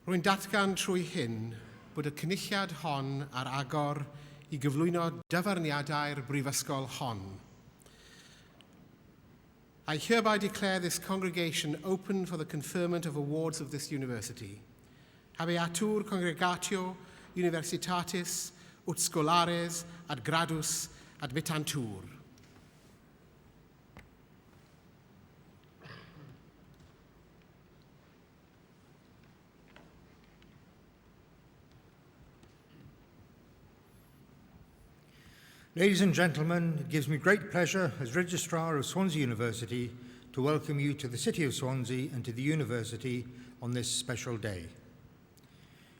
Rwy'n datgan trwy hyn bod y cynulliad hon ar agor I gyflwyno dyfarniadau'r brifysgol hon. I hereby declare this congregation open for the conferment of awards of this university. Habeatur Congregatio Universitatis ut Scholares ad gradus admittantur. Ladies and gentlemen, it gives me great pleasure as Registrar of Swansea University to welcome you to the City of Swansea and to the University on this special day.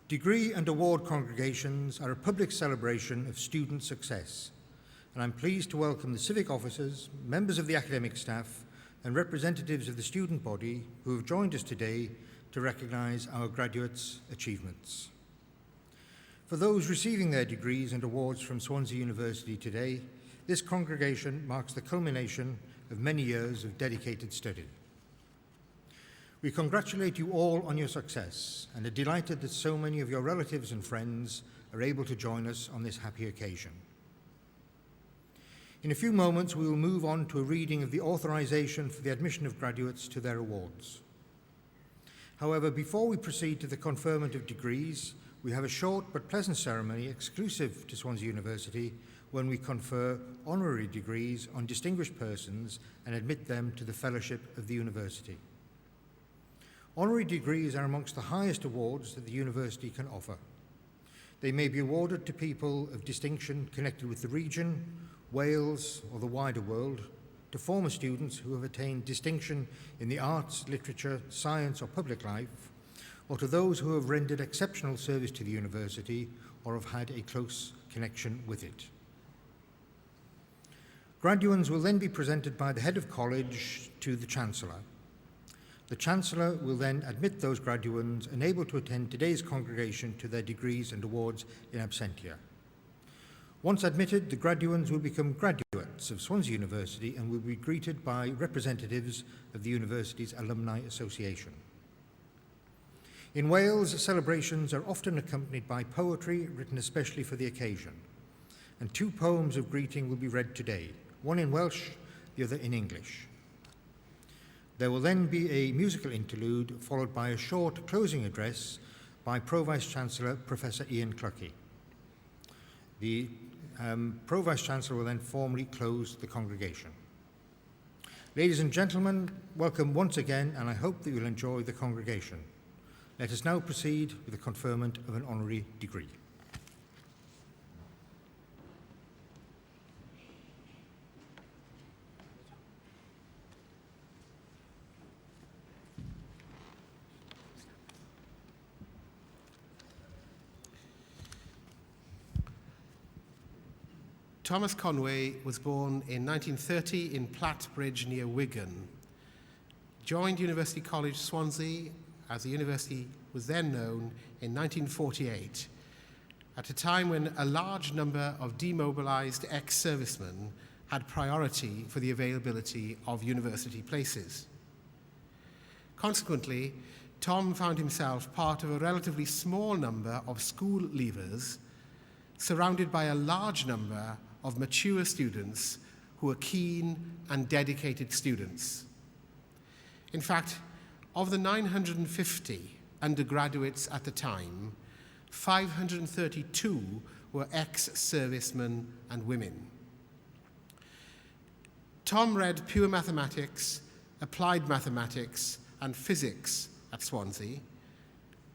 Degree and award congregations are a public celebration of student success, and I'm pleased to welcome the civic officers, members of the academic staff, and representatives of the student body who have joined us today to recognise our graduates' achievements. For those receiving their degrees and awards from Swansea University today, this congregation marks the culmination of many years of dedicated study. We congratulate you all on your success and are delighted that so many of your relatives and friends are able to join us on this happy occasion. In a few moments, we will move on to a reading of the authorisation for the admission of graduates to their awards. However, before we proceed to the conferment of degrees, we have a short but pleasant ceremony exclusive to Swansea University when we confer honorary degrees on distinguished persons and admit them to the fellowship of the university. Honorary degrees are amongst the highest awards that the university can offer. They may be awarded to people of distinction connected with the region, Wales, or the wider world, to former students who have attained distinction in the arts, literature, science, or public life, or to those who have rendered exceptional service to the university or have had a close connection with it. Graduands will then be presented by the head of college to the Chancellor. The Chancellor will then admit those graduands unable to attend today's congregation to their degrees and awards in absentia. Once admitted, the graduands will become graduates of Swansea University and will be greeted by representatives of the university's Alumni Association. In Wales, celebrations are often accompanied by poetry written especially for the occasion, and two poems of greeting will be read today, one in Welsh, the other in English. There will then be a musical interlude followed by a short closing address by Pro-Vice-Chancellor Professor Ian Clucky. The Pro-Vice-Chancellor will then formally close the congregation. Ladies and gentlemen, welcome once again, and I hope that you'll enjoy the congregation. Let us now proceed with the conferment of an honorary degree. Thomas Conway was born in 1930 in Platt Bridge near Wigan. Joined University College Swansea, as the university was then known, in 1948, at a time when a large number of demobilised ex-servicemen had priority for the availability of university places. Consequently, Tom found himself part of a relatively small number of school leavers, surrounded by a large number of mature students who were keen and dedicated students. In fact, of the 950 undergraduates at the time, 532 were ex-servicemen and women. Tom read pure mathematics, applied mathematics, and physics at Swansea,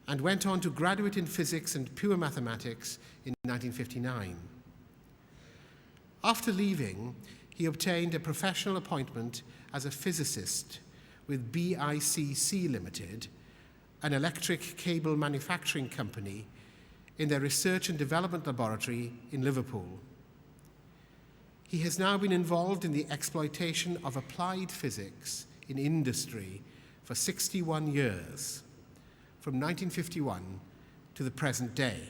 and went on to graduate in physics and pure mathematics in 1959. After leaving, he obtained a professional appointment as a physicist with BICC Limited, an electric cable manufacturing company, in their research and development laboratory in Liverpool. He has now been involved in the exploitation of applied physics in industry for 61 years, from 1951 to the present day.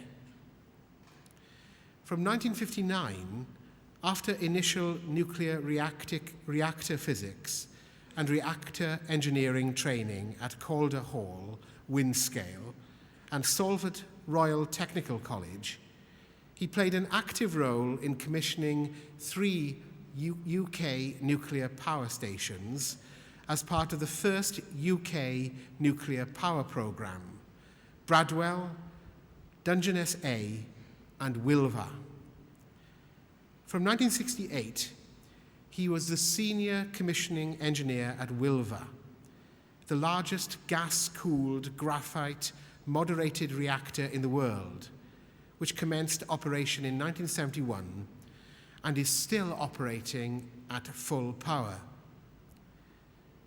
From 1959, after initial nuclear reactor physics and reactor engineering training at Calder Hall, Windscale, and Salford Royal Technical College, he played an active role in commissioning 3 UK nuclear power stations as part of the first UK nuclear power programme: Bradwell, Dungeness A and Wilva. From 1968, he was the senior commissioning engineer at Wilva, the largest gas-cooled graphite moderated reactor in the world, which commenced operation in 1971 and is still operating at full power.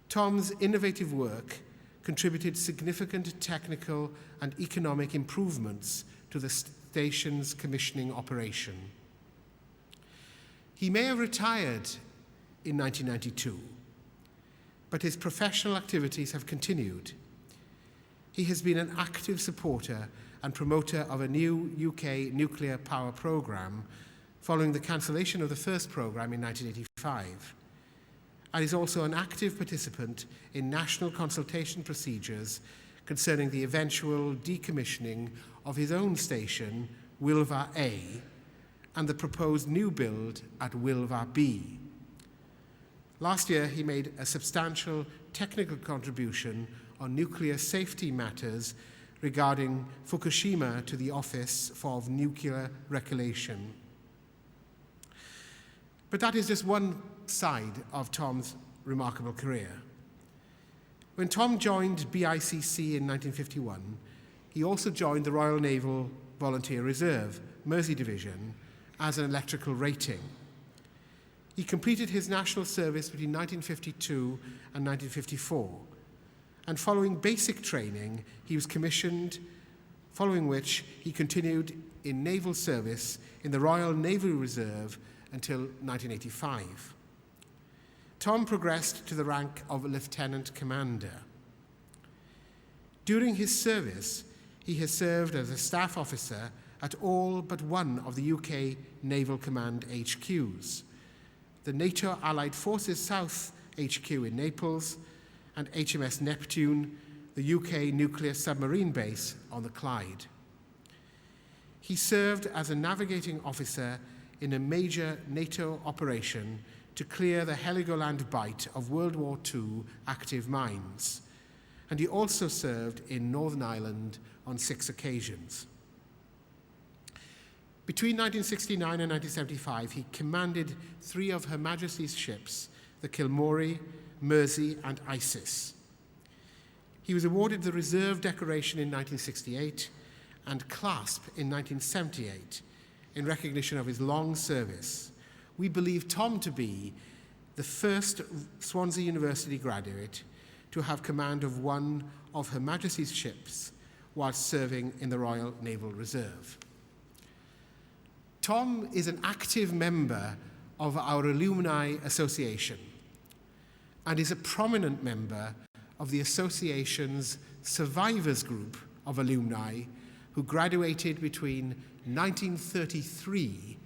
Tom's innovative work contributed significant technical and economic improvements to the station's commissioning operation. He may have retired in 1992, but his professional activities have continued. He has been an active supporter and promoter of a new UK nuclear power programme following the cancellation of the first programme in 1985, and is also an active participant in national consultation procedures concerning the eventual decommissioning of his own station, Wilva A, and the proposed new build at Wilva B. Last year, he made a substantial technical contribution on nuclear safety matters regarding Fukushima to the Office for Nuclear Regulation. But that is just one side of Tom's remarkable career. When Tom joined BICC in 1951, he also joined the Royal Naval Volunteer Reserve, Mersey Division, as an electrical rating. He completed his national service between 1952 and 1954, and following basic training, he was commissioned, following which he continued in naval service in the Royal Naval Reserve until 1985. Tom progressed to the rank of Lieutenant Commander. During his service, he has served as a staff officer at all but one of the UK Naval Command HQs, the NATO Allied Forces South HQ in Naples, and HMS Neptune, the UK nuclear submarine base on the Clyde. He served as a navigating officer in a major NATO operation to clear the Heligoland Bight of World War II active mines, and he also served in Northern Ireland on 6 occasions. Between 1969 and 1975, he commanded 3 of Her Majesty's ships, the Kilmorey, Mersey, and Isis. He was awarded the Reserve Decoration in 1968 and Clasp in 1978 in recognition of his long service. We believe Tom to be the first Swansea University graduate to have command of one of Her Majesty's ships whilst serving in the Royal Naval Reserve. Tom is an active member of our Alumni Association and is a prominent member of the association's survivors group of alumni who graduated between 1933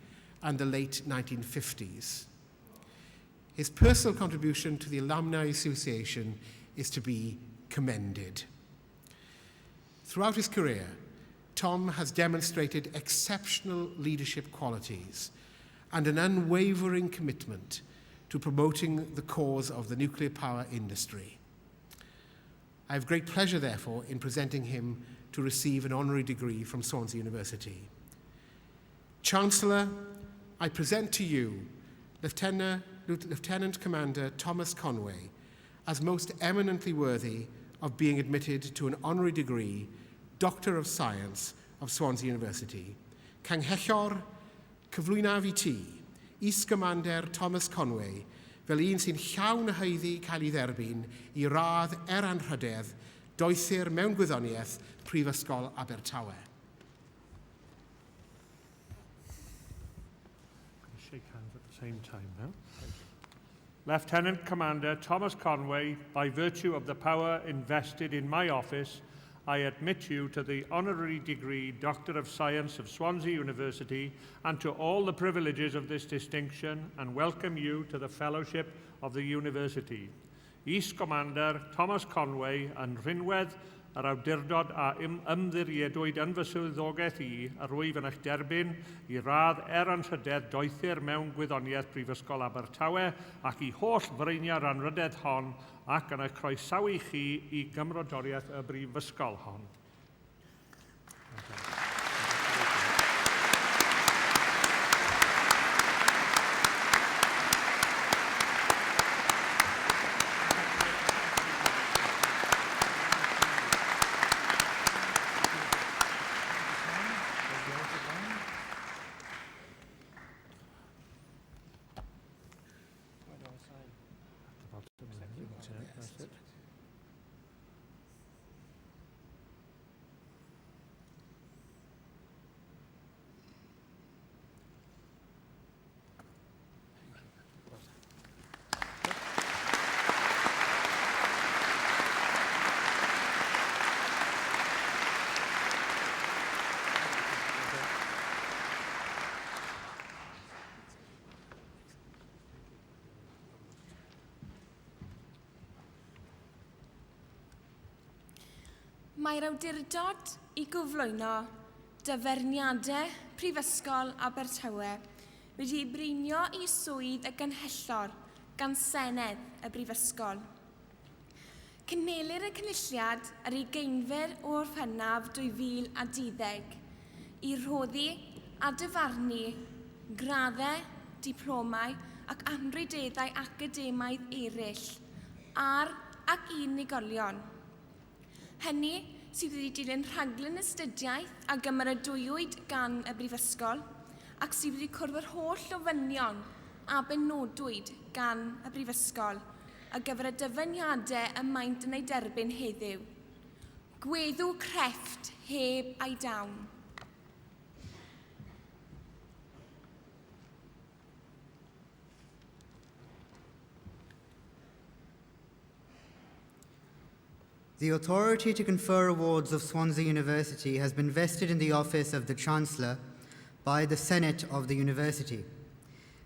and the late 1950s. His personal contribution to the Alumni Association is to be commended. Throughout his career, Tom has demonstrated exceptional leadership qualities and an unwavering commitment to promoting the cause of the nuclear power industry. I have great pleasure, therefore, in presenting him to receive an honorary degree from Swansea University. Chancellor, I present to you Lieutenant Commander Thomas Conway as most eminently worthy of being admitted to an honorary degree, Doctor of Science of Swansea University. Canghellor cyflwyna fi ti, Is-Commander Thomas Conway, fel un sy'n llawn haeddu cael ei dderbyn I radd anrhydedd, doethir mewn gwyddoniaeth Prifysgol Abertawe. Shake hands at the same time now. Lieutenant Commander Thomas Conway, by virtue of the power invested in my office, I admit you to the honorary degree Doctor of Science of Swansea University and to all the privileges of this distinction and welcome you to the fellowship of the university. Is-Commander Thomas Conway yn rhinwedd yr awdurdod a ymddiriedwyd yn fy swyddogaeth ar wyf yn eich derbyn i radd anrhydedd doethir mewn gwyddoniaeth Brifysgol Abertawe ac i holl freiniau'r anrhydedd hon ac yn eich croesawu chi i gymrodoriaeth y Brifysgol hon. Mae'r awdurdod i gyflwyno dyferniadau Prifysgol Abertawe wedi brinio i swydd y gynhellor gan Senedd y Brifysgol. Cynelir y cynulliad ar 20 o Orffennaf 2012 i roddi a dyfarnu graddau, diplomau ac anrhydeddau academaidd eraill ar ac unigolion. Hynny sydd wedi dilyn rhaglen astudiaeth a gymeradwywyd gan y Brifysgol ac sydd wedi cwrdd yr holl ofynion a benodwyd gan y Brifysgol ar gyfer y dyfyniadau y maent yn ei derbyn heddiw. Gweddw crefft heb ei dawn. The authority to confer awards of Swansea University has been vested in the office of the Chancellor by the Senate of the University.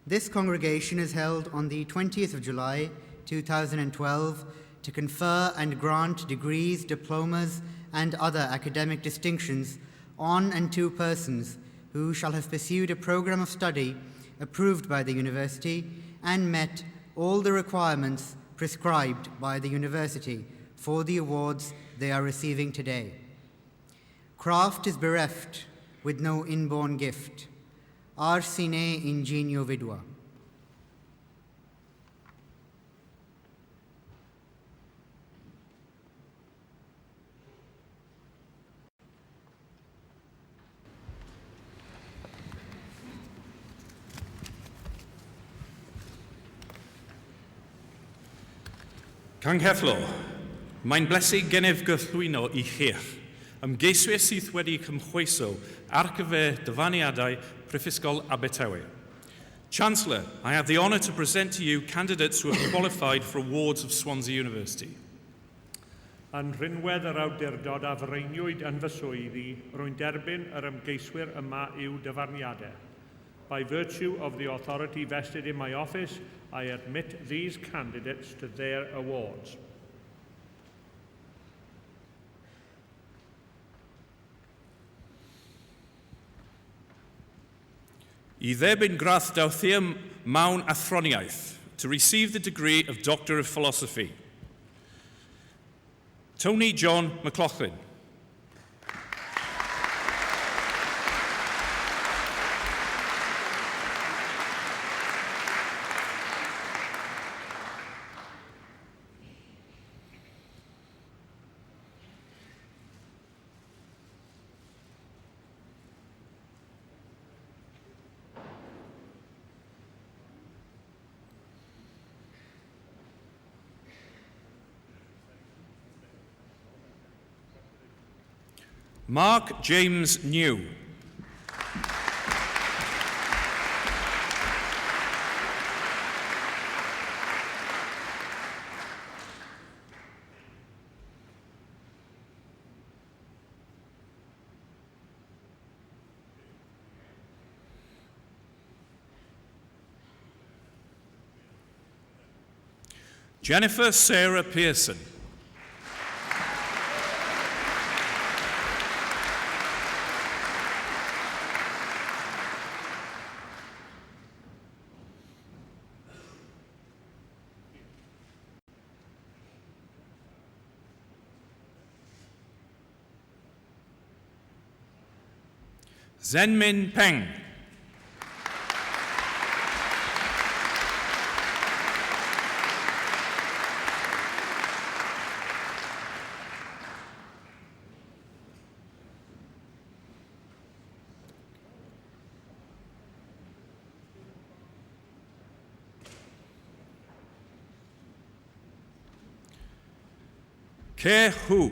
This congregation is held on the 20th of July 2012 to confer and grant degrees, diplomas and other academic distinctions on and to persons who shall have pursued a programme of study approved by the University and met all the requirements prescribed by the University for the awards they are receiving today. Craft is bereft with no inborn gift. Ars sine ingenio vidua. Canghetlo, mae'n blesu gennyf gyflwyno I chi'ch, ymgeiswyr sydd wedi cymchweiso ar gyfer dyfaniadau Prifysgol Abertawe. Chancellor, I have the honour to present to you candidates who have qualified for awards of Swansea University. Yn rhinwedd yr awdurdod a freiniwyd yn fy swyddi, rwy'n derbyn yr ymgeiswyr yma i'w dyfarniadau. By virtue of the authority vested in my office, I admit these candidates to their awards. I dderbyn gradd dawthium mawn athroniaeth to receive the degree of Doctor of Philosophy. Tony John McLaughlin. Mark James New. Jennifer Sarah Pearson. Zenmin Peng. Ke Hu.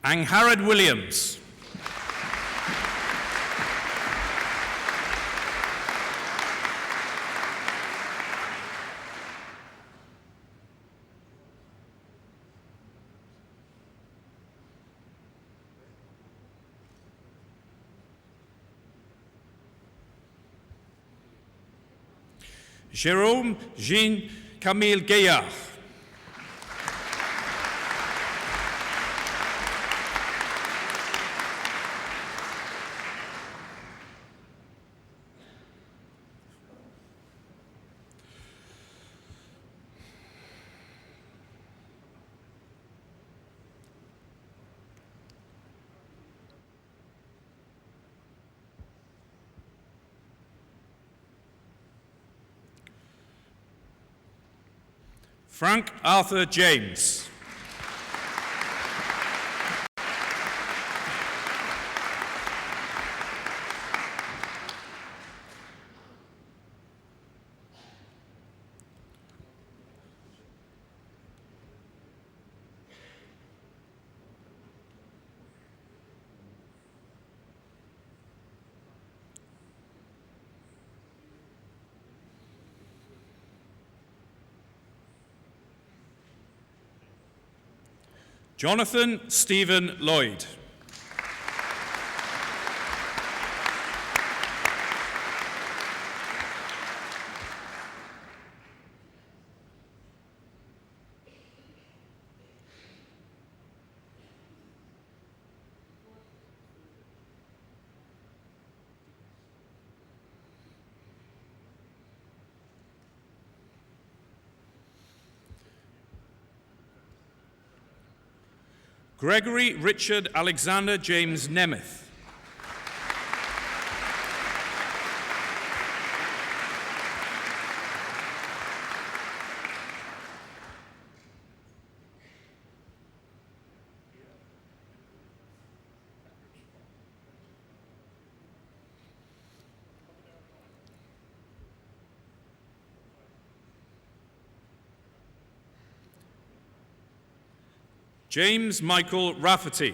Angharad Williams. Jérôme Jean Camille Gaillard. Frank Arthur James. Jonathan Stephen Lloyd. Gregory Richard Alexander James Nemeth. James Michael Rafferty.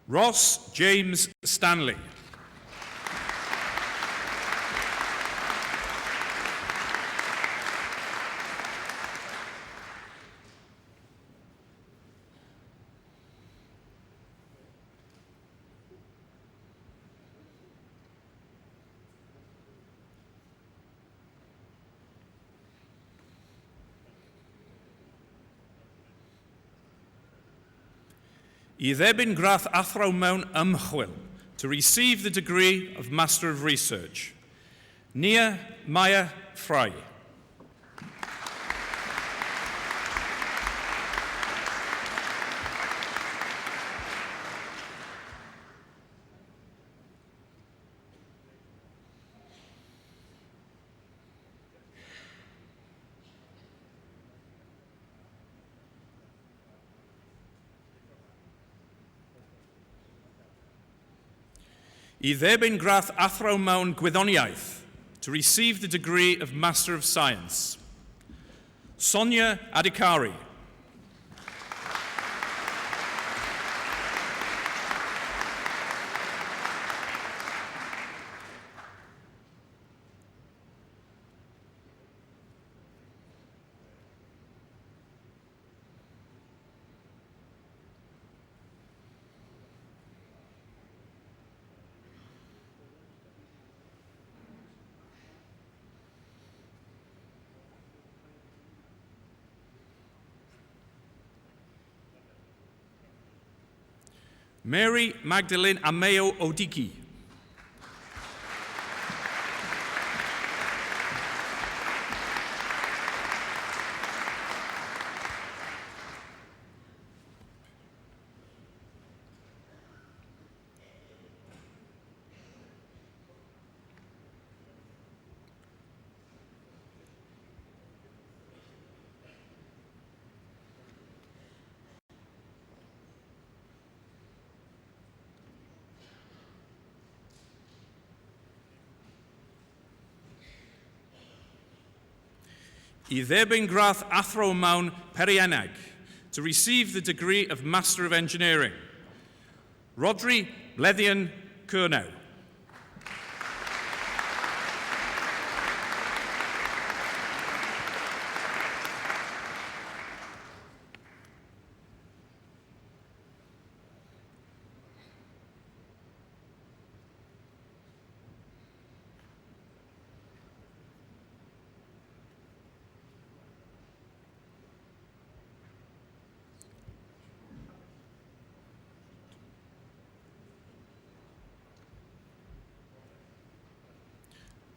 Ross James Stanley. I ddebyn grath athro mewn ymchwil, to receive the degree of Master of Research, Nia Maya Fry. I dderbyn gradd athro mewn gwyddoniaeth to receive the degree of Master of Science, Sonia Adhikari. Mary Magdalene Ameo Odiki. I dderbyn gradd athro mewn perienneg to receive the degree of Master of Engineering, Rodri Bleddian Curnow.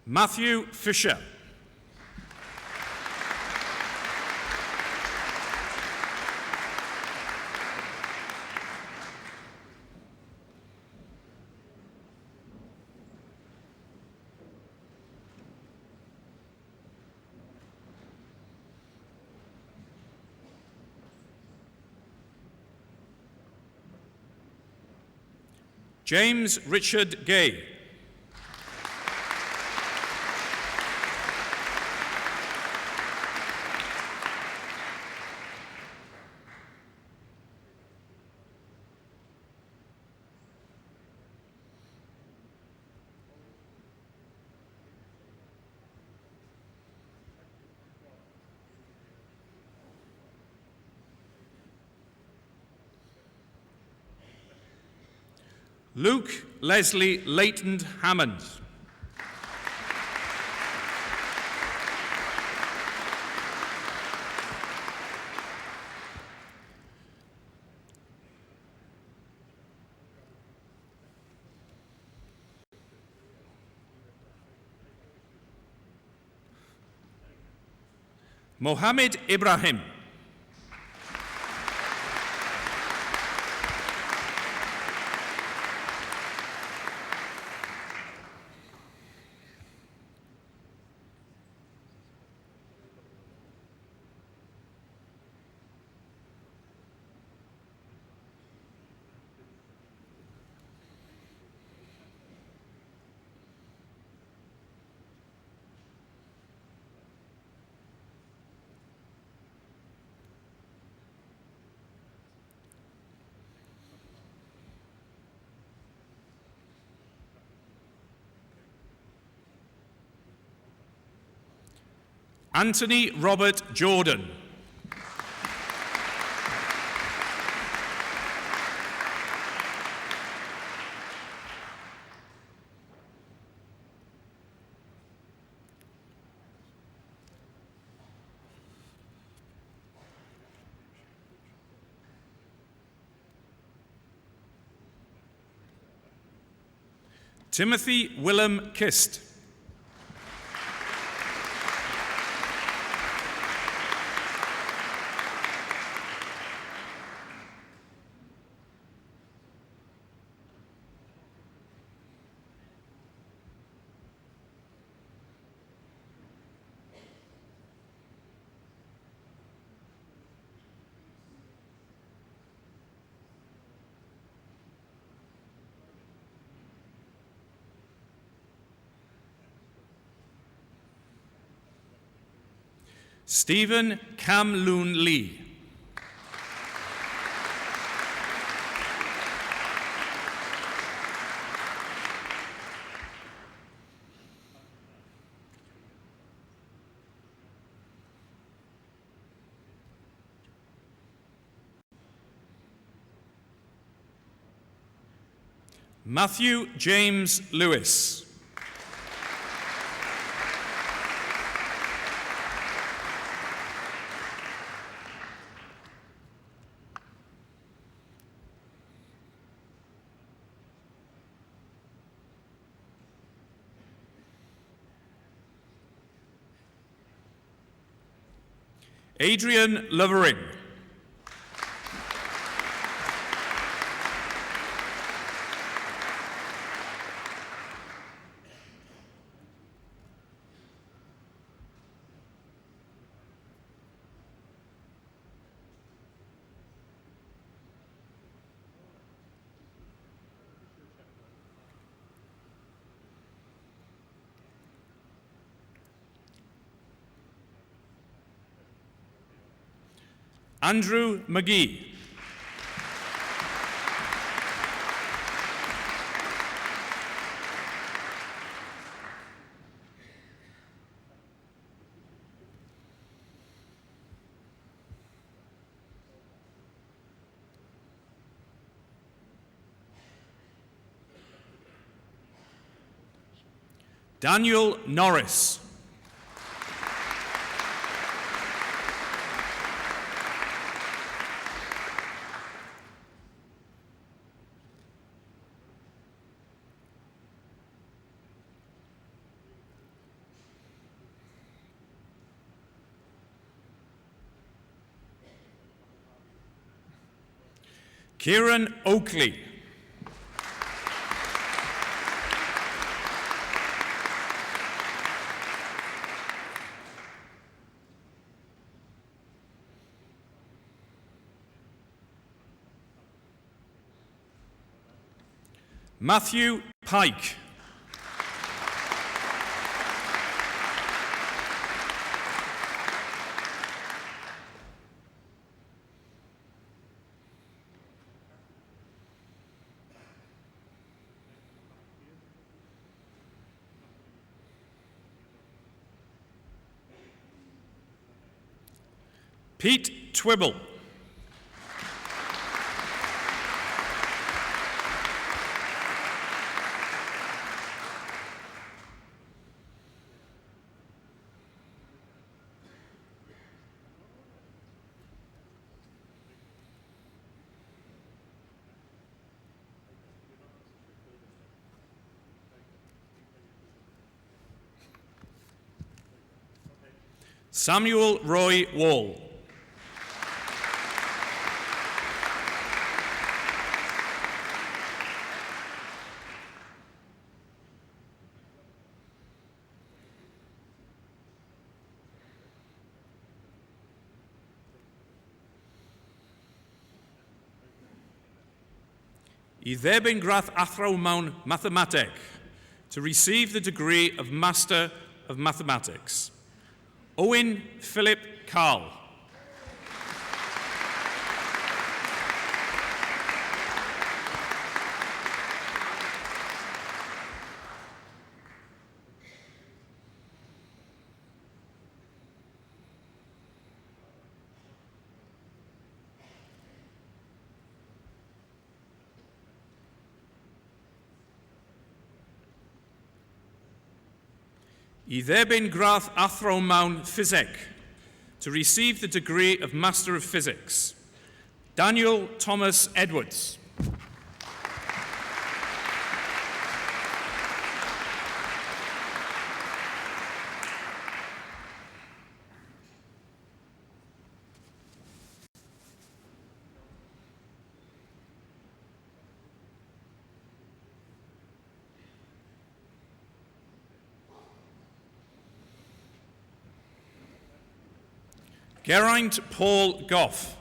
Matthew Fisher. James Richard Gay. Luke Leslie Leighton Hammond. Mohammed Ibrahim. Anthony Robert Jordan. Timothy Willem Kist. Stephen Kamloon Lee. Matthew James Lewis. Adrian Lovering. Andrew McGee. Daniel Norris. Kieran Oakley. Matthew Pike. Pete Twibble. Samuel Roy Wall. I dderbyn gradd athro mewn mathemateg to receive the degree of Master of Mathematics. Owen Philip Carl. I dderbyn gradd athro mewn Physeg to receive the degree of Master of Physics. Daniel Thomas Edwards. Geraint Paul Goff.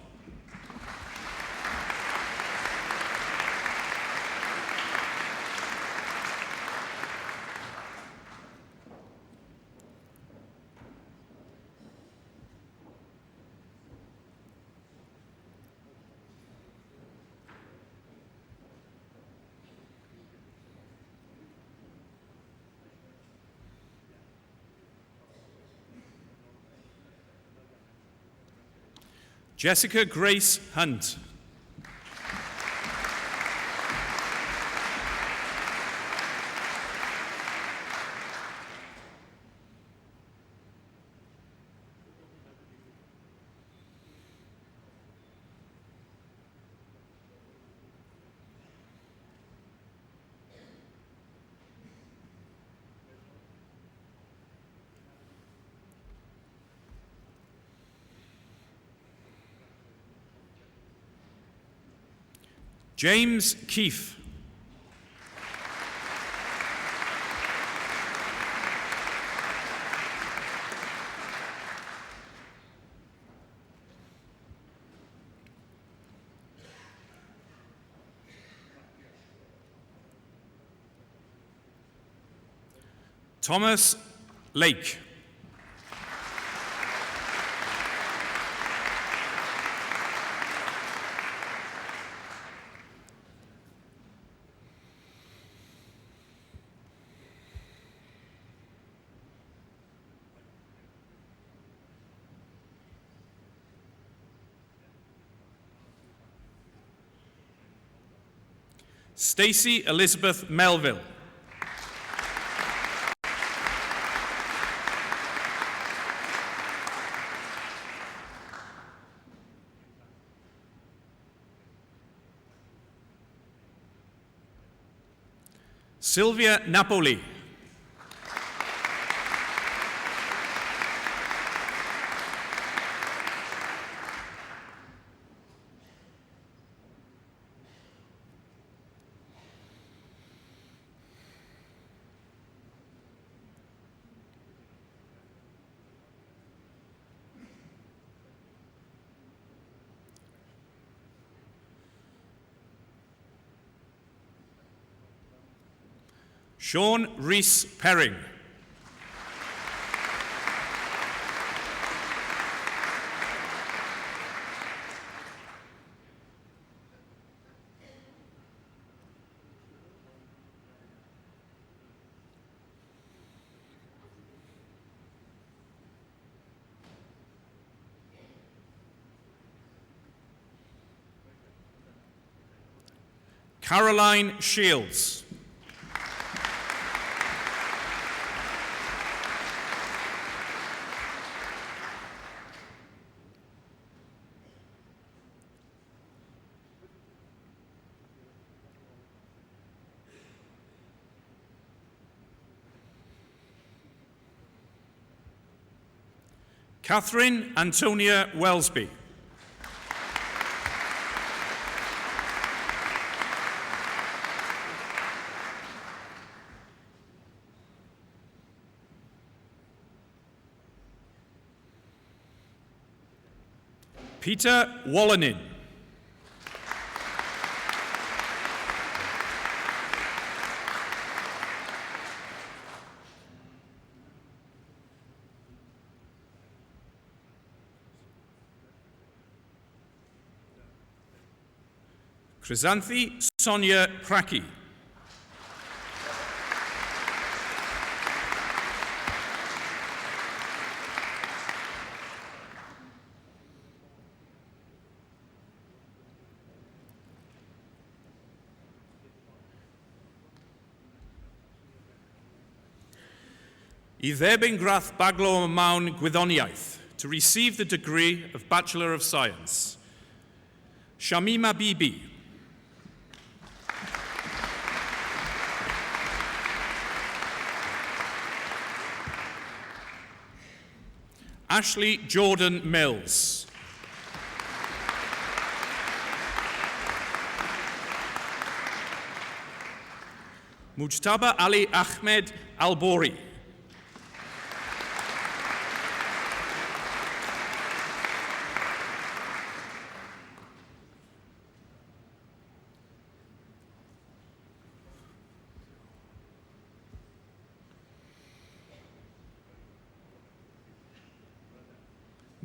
Jessica Grace Hunt. James Keefe. Thomas Lake. Stacey Elizabeth Melville. Sylvia Napoli. Sean Rees Perring. Caroline Shields. Catherine Antonia Wellesby. Peter Wallenin. Chrysanthi Sonia Kraki. I dderbyn gradd Baglo Mawn Gwyddoniaeth to receive the degree of Bachelor of Science. Shamima Bibi. Ashley Jordan Mills. Mujtaba Ali Ahmed Albori.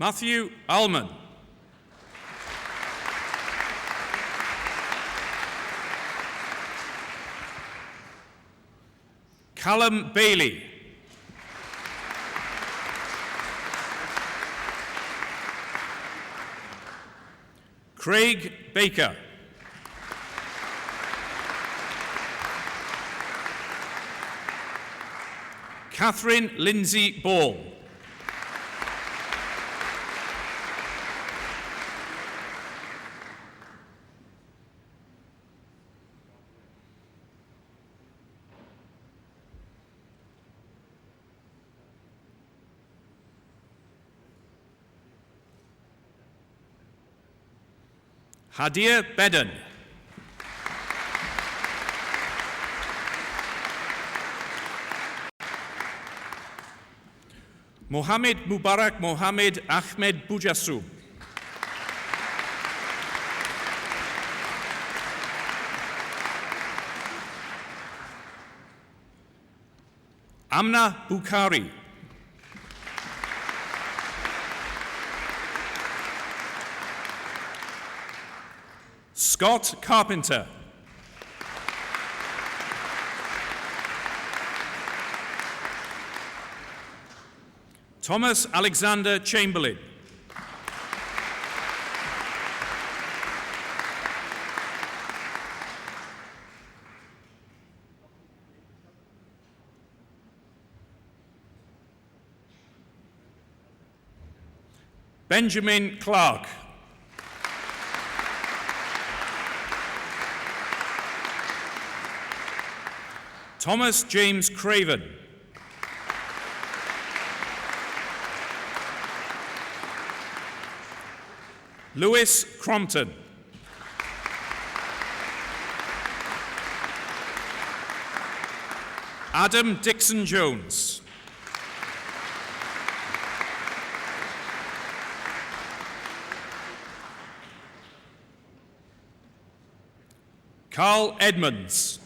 Matthew Allman. Callum Bailey. Craig Baker. Catherine Lindsay Ball. Hadir Beden. Mohammed Mubarak Mohammed Ahmed Bujasu. Amna Bukhari. Scott Carpenter. Thomas Alexander Chamberlain. Benjamin Clark. Thomas James Craven. Lewis Crompton. Adam Dixon Jones. Carl Edmonds.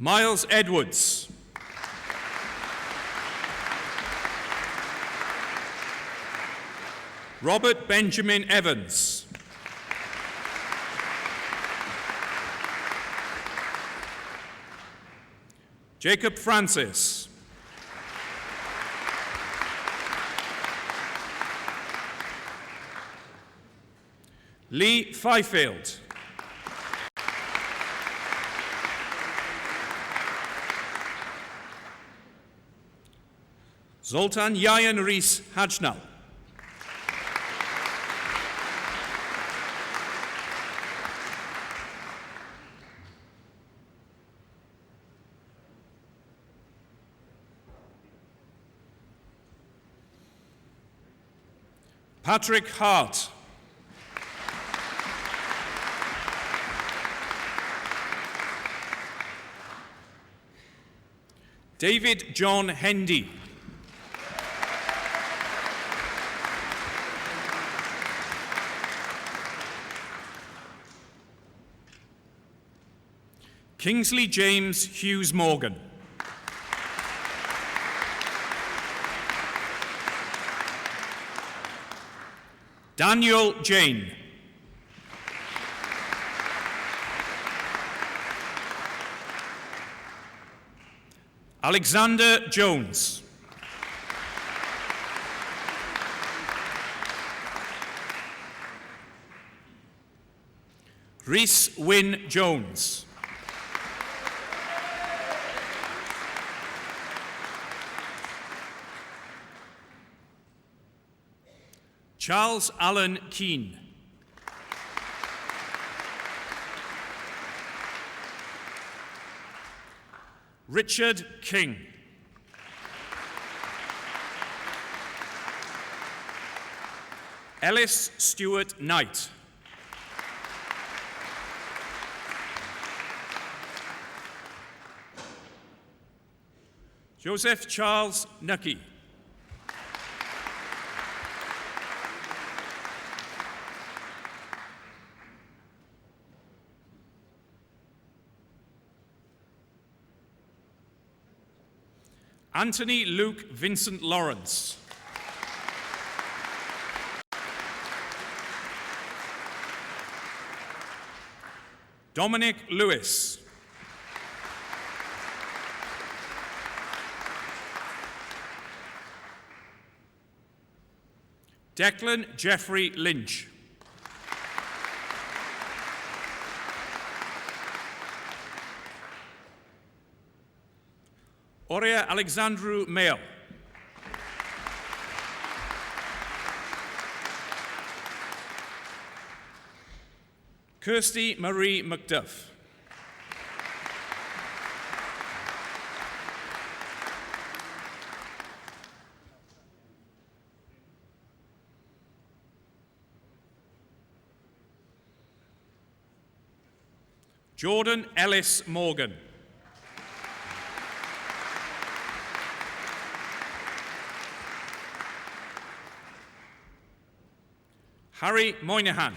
Miles Edwards. Robert Benjamin Evans. Jacob Francis. Lee Fifield. Zoltan Yayan Rees Hajnal. Patrick Hart. David John Hendy. Kingsley James Hughes Morgan. Daniel Jane. Alexander Jones. Rhys Wynne Jones. Charles Allen Keane. Richard King. Ellis Stewart Knight. Joseph Charles Nucky. Anthony Luke Vincent Lawrence. Dominic Lewis. Declan Jeffrey Lynch. Oria Alexandru Mail. Kirsty Marie McDuff. Jordan Ellis Morgan. Harry Moynihan.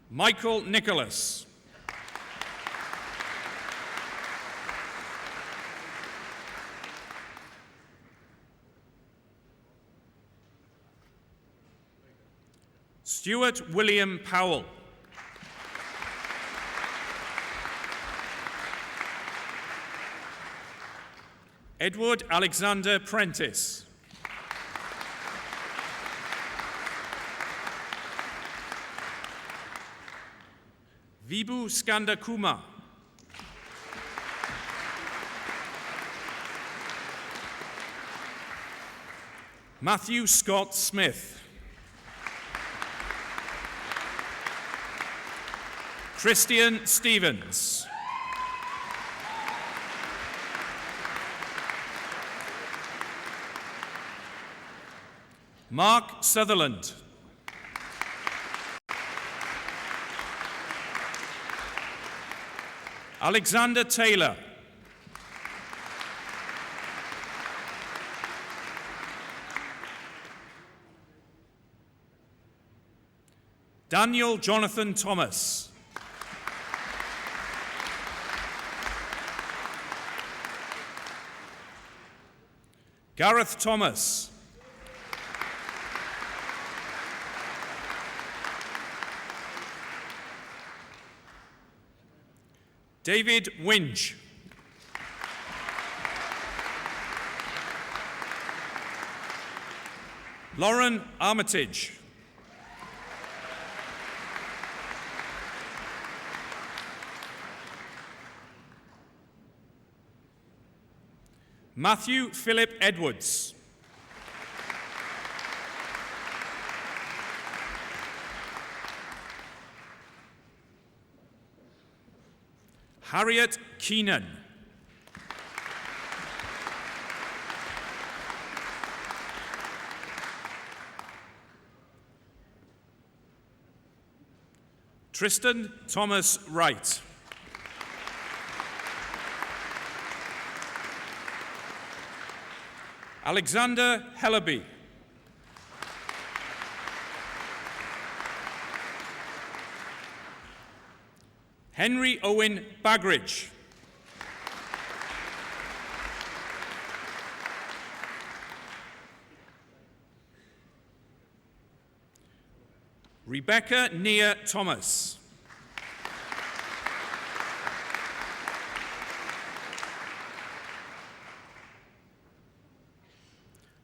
Michael Nicholas. Stuart William Powell. Edward Alexander Prentice. Vibhu Skanda Kumar. Matthew Scott Smith. Christian Stevens. Mark Sutherland. Alexander Taylor. Daniel Jonathan Thomas. Gareth Thomas. David Winch. Lauren Armitage. Matthew Philip Edwards. Harriet Keenan. Tristan Thomas Wright. Alexander Hellaby. Henry Owen Bagridge. Rebecca Nia Thomas.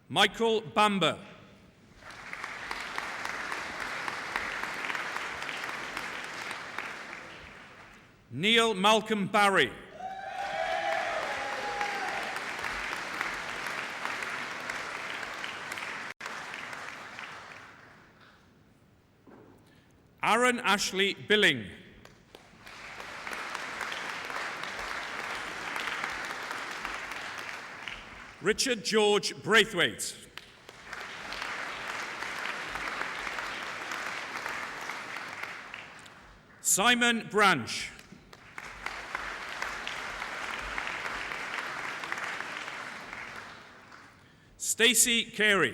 Michael Bamber. Neil Malcolm Barry. Aaron Ashley Billing. Richard George Braithwaite. Simon Branch. Stacey Carey.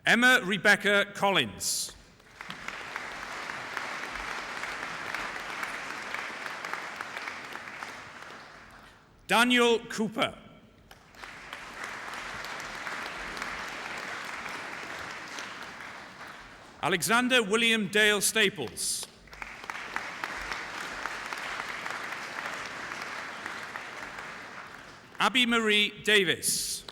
Emma Rebecca Collins. Daniel Cooper. Alexander William Dale Staples. Abby Marie Davis.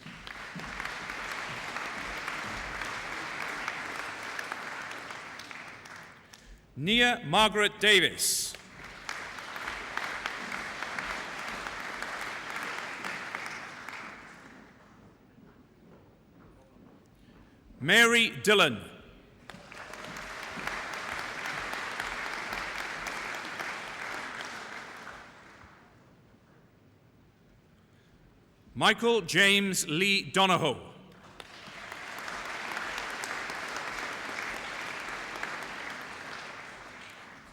Nia Margaret Davis. Mary Dillon. Michael James Lee Donahoe.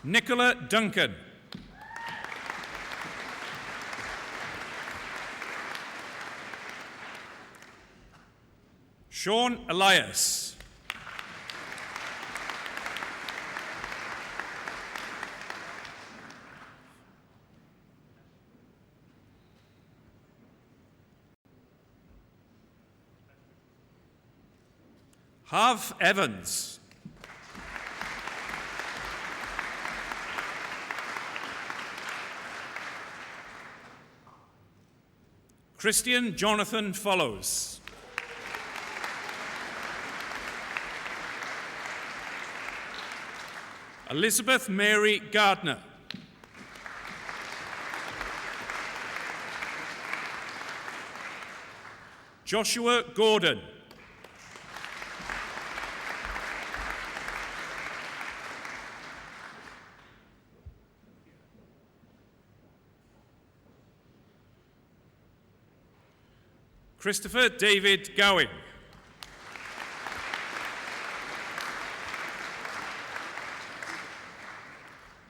Nicola Duncan. Sean Elias. Harv Evans. Christian Jonathan Follows. Elizabeth Mary Gardner. Joshua Gordon. Christopher David Gowing.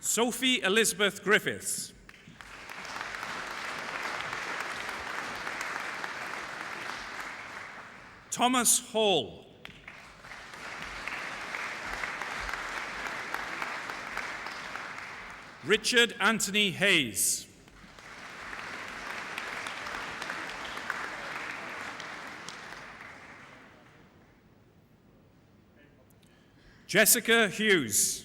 Sophie Elizabeth Griffiths. Thomas Hall. Richard Anthony Hayes. Jessica Hughes.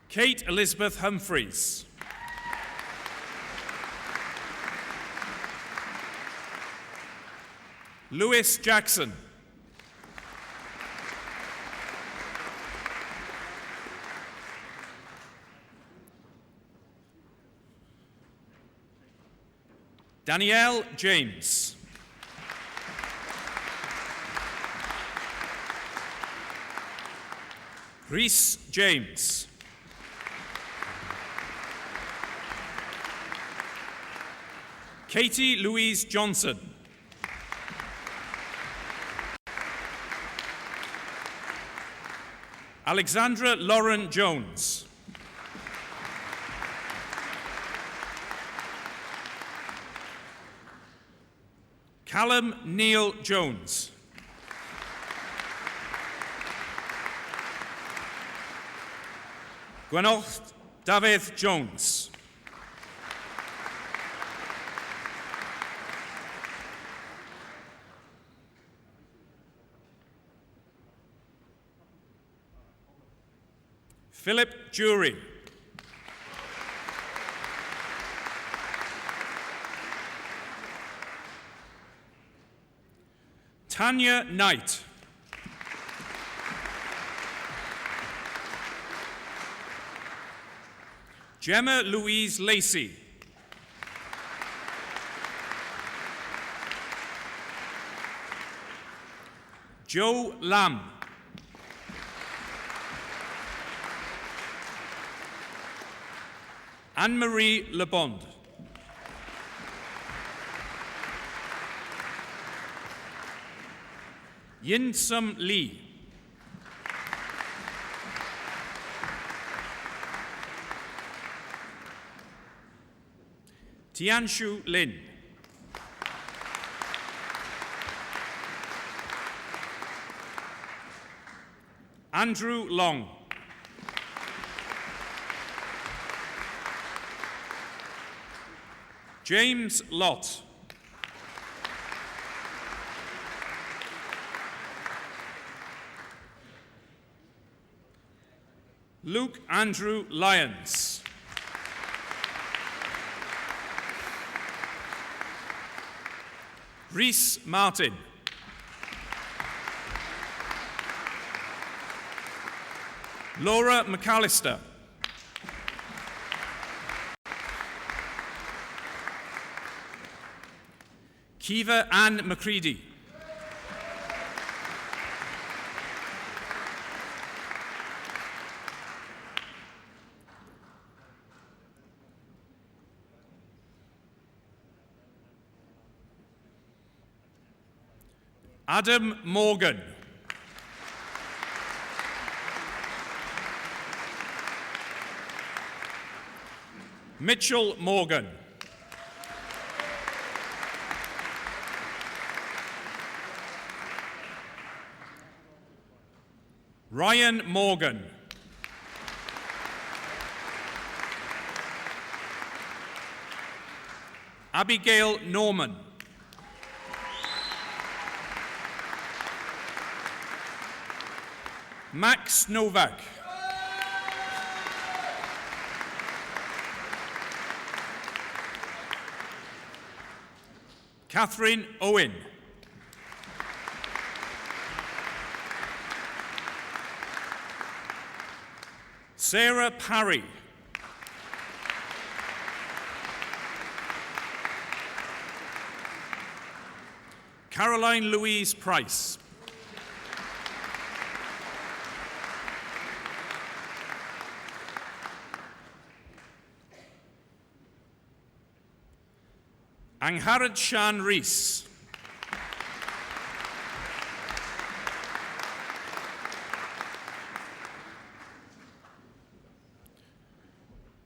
Kate Elizabeth Humphreys. Lewis Jackson. Danielle James. Reese James. Katie Louise Johnson. Alexandra Lauren Jones. Callum Neil Jones. Gwynolf Dafydd Jones. Philip Jury. Tanya Knight. Gemma Louise Lacey. Joe Lamb. Anne-Marie Lebond. Yin Sum Lee. Tianshu Lin. Andrew Long. James Lott. Luke Andrew Lyons. Rhys Martin. Laura McAllister. Kiva Ann McCready. Adam Morgan. Mitchell Morgan. Ryan Morgan. Abigail Norman. Max Novak. Catherine Owen. Sarah Parry. Caroline Louise Price. Angharad Shan Rees.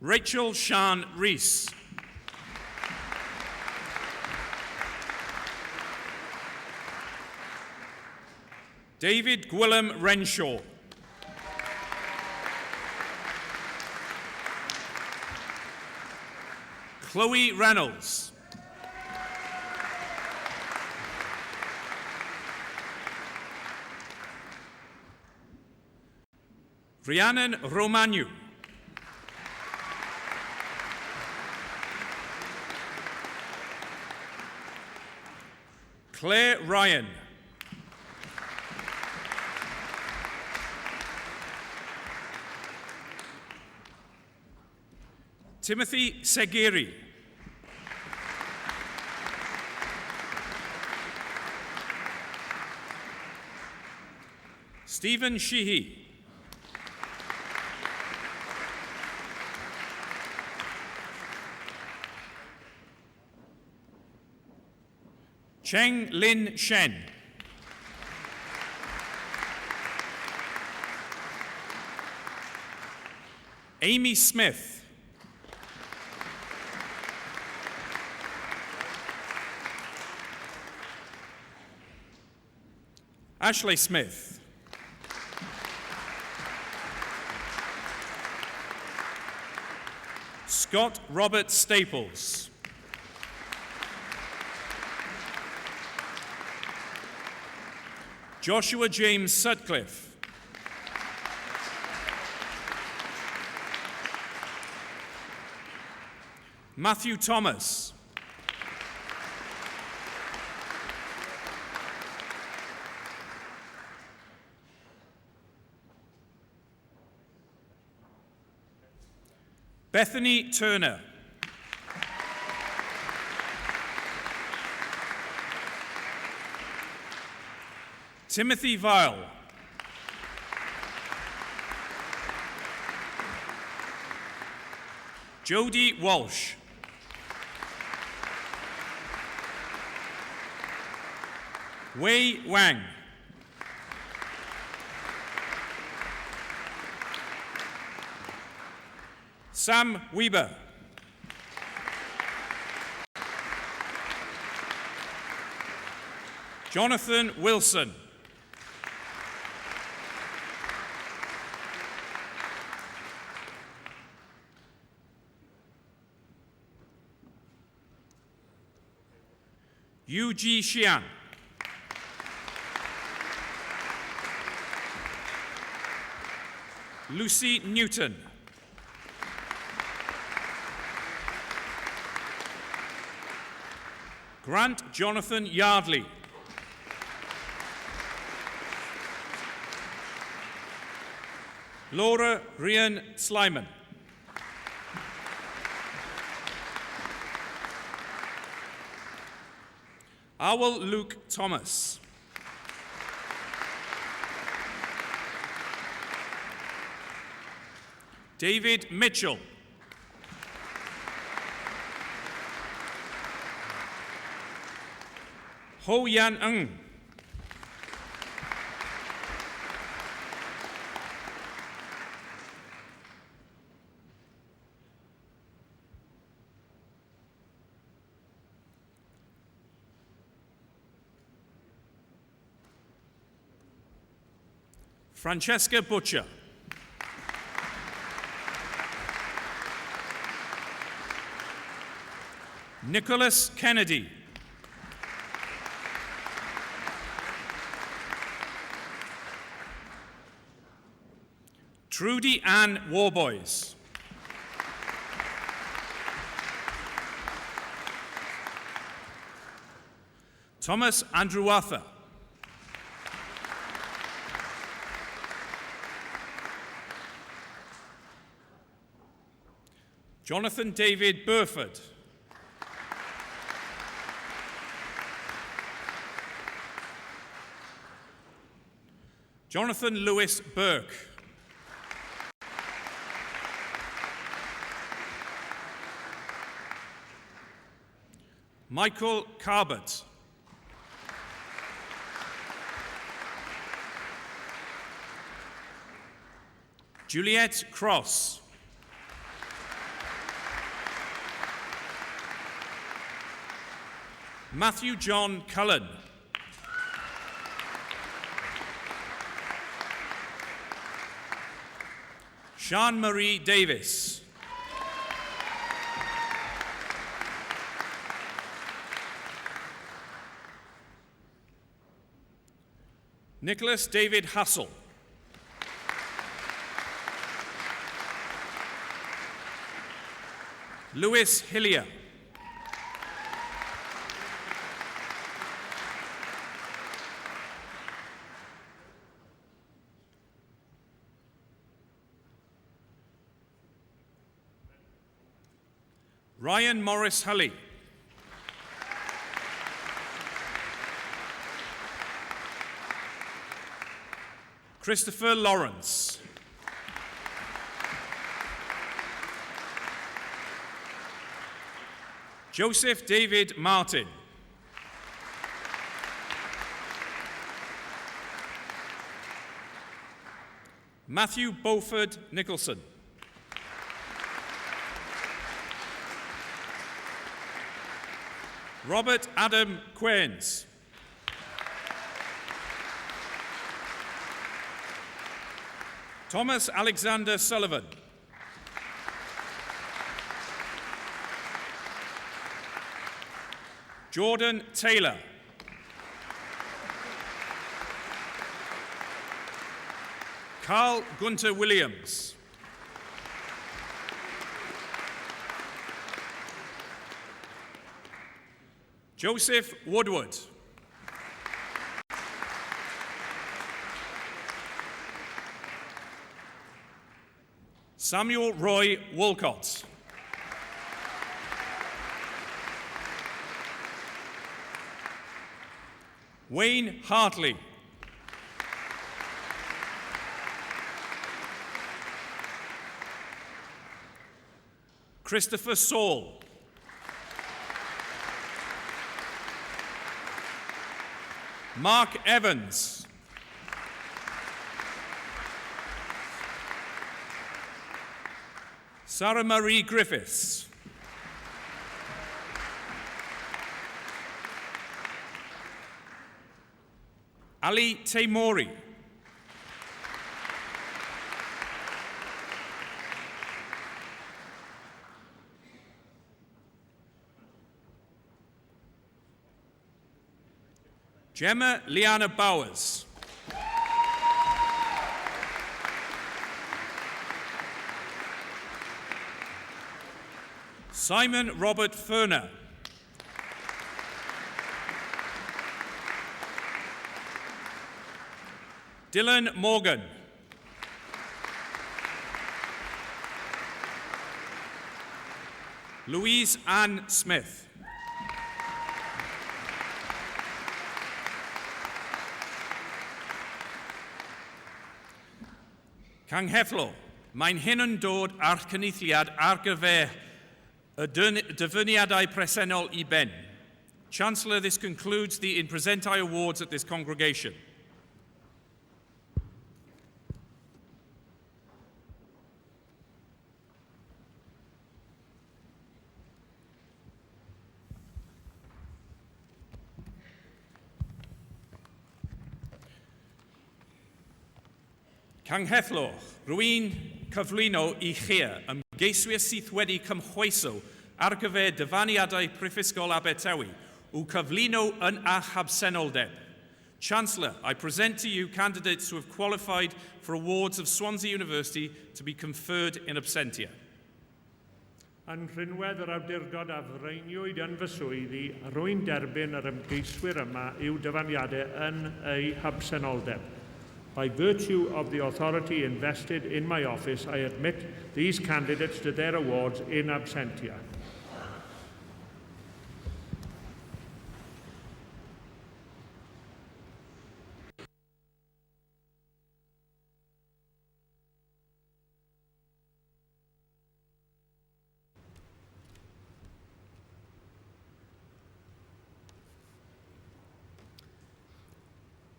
Rachel Shan Rees. David Gwillem Renshaw. Chloe Reynolds. Rhiannon Romanu. Claire Ryan. Timothy Segiri. Stephen Sheehy. Cheng Lin Shen. Amy Smith. Ashley Smith. Scott Robert Staples. Joshua James Sutcliffe. Matthew Thomas. Bethany Turner. Timothy Vile. Jody Walsh. Wei Wang. Sam Weber. Jonathan Wilson. Yu Ji Xian. Lucy Newton. Grant Jonathan Yardley. Laura Rhian Slyman. Owl Luke Thomas. David Mitchell. Ho Yan Ng. Francesca Butcher. Nicholas Kennedy. Trudy Ann Warboys. Thomas Andrew Arthur. Jonathan David Burford. Jonathan Lewis Burke. Michael Carbett. Juliet Cross. Matthew John Cullen. Sean Marie Davis. Nicholas David Hassel. Louis Hillier. Ryan Morris Hulley. Christopher Lawrence. Joseph David Martin. Matthew Beauford Nicholson. Robert Adam Quains. Thomas Alexander Sullivan. Jordan Taylor. Carl Gunter Williams. Joseph Woodward. Samuel Roy Wolcott. Wayne Hartley. Christopher Saul. Mark Evans. Sarah Marie Griffiths. Ali Taimori. Gemma Liana Bowers. Simon Robert Furner. Dylan Morgan. Louise Ann Smith. Canghefflo, mae'n hyn yn dod ar cynulliad ar gyfer y dyfyniadau presennol I ben. Chancellor, this concludes the In Presenti Awards at this congregation. Canghefflo, rwy'n cyflwyno I chi ymgeiswyr sydd wedi cymhwyso ar gyfer dyfaniadau Prifysgol Abertawe o cyflwyno yn eich absenoldeb. Chancellor, I present to you candidates who have qualified for awards of Swansea University to be conferred in absentia. Yn rhinwedd yr awdurdod a freiniwyd yn fy swyddi, rwy'n derbyn yr ymgeiswyr yma i'w dyfaniadau yn eu habsenoldeb. By virtue of the authority invested in my office, I admit these candidates to their awards in absentia.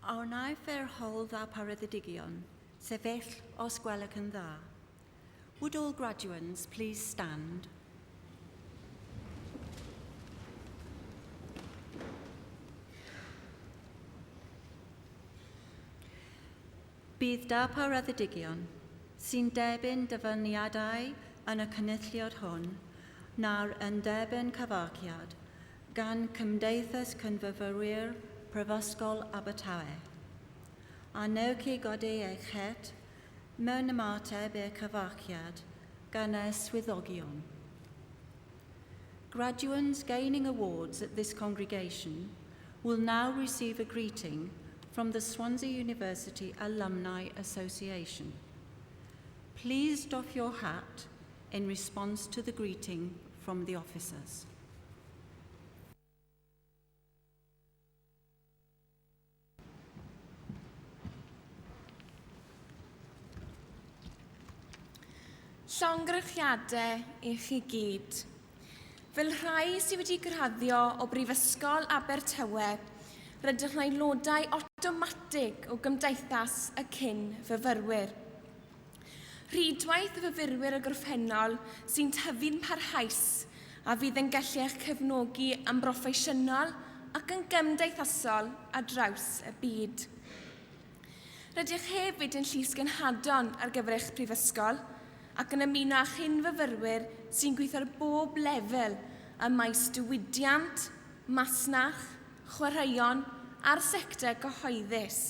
Ar wna'i ferhold a paryddigion, sefyll os gwelwch yn dda. Would all graduands please stand? Bydd da paryddigion sy'n derbyn dyfyniadau yn y cynulliad hwn na'r yn derbyn cyfarchiad gan Cymdeithas Cynfyfyrwyr Prifysgol Abertawe. A newch chi godi eich het mewn ymateb i'r cyfarchiad gan y swyddogion. Graduates gaining awards at this congregation will now receive a greeting from the Swansea University Alumni Association. Please doff your hat in response to the greeting from the officers. Llongyfarchiadau I chi gyd. Fel rhai sydd wedi graddio o Brifysgol Abertawe, rydych chi'n aelodau awtomatig o gymdeithas y cyn-fyfyrwyr. Rhydwaith y fyfyrwyr y gorffennol sy'n tyfu'n parhaus a fydd yn gallu eich cefnogi yn broffesiynol ac yn gymdeithasol ar draws y byd. Rydych hefyd yn llys gynhadon ar gyfer eich prifysgol ac yn ymuno â chyn-fyfyrwyr sy'n gweithio ar bob lefel ym maes diwydiant, masnach, chwaraeon a'r sector gyhoeddus.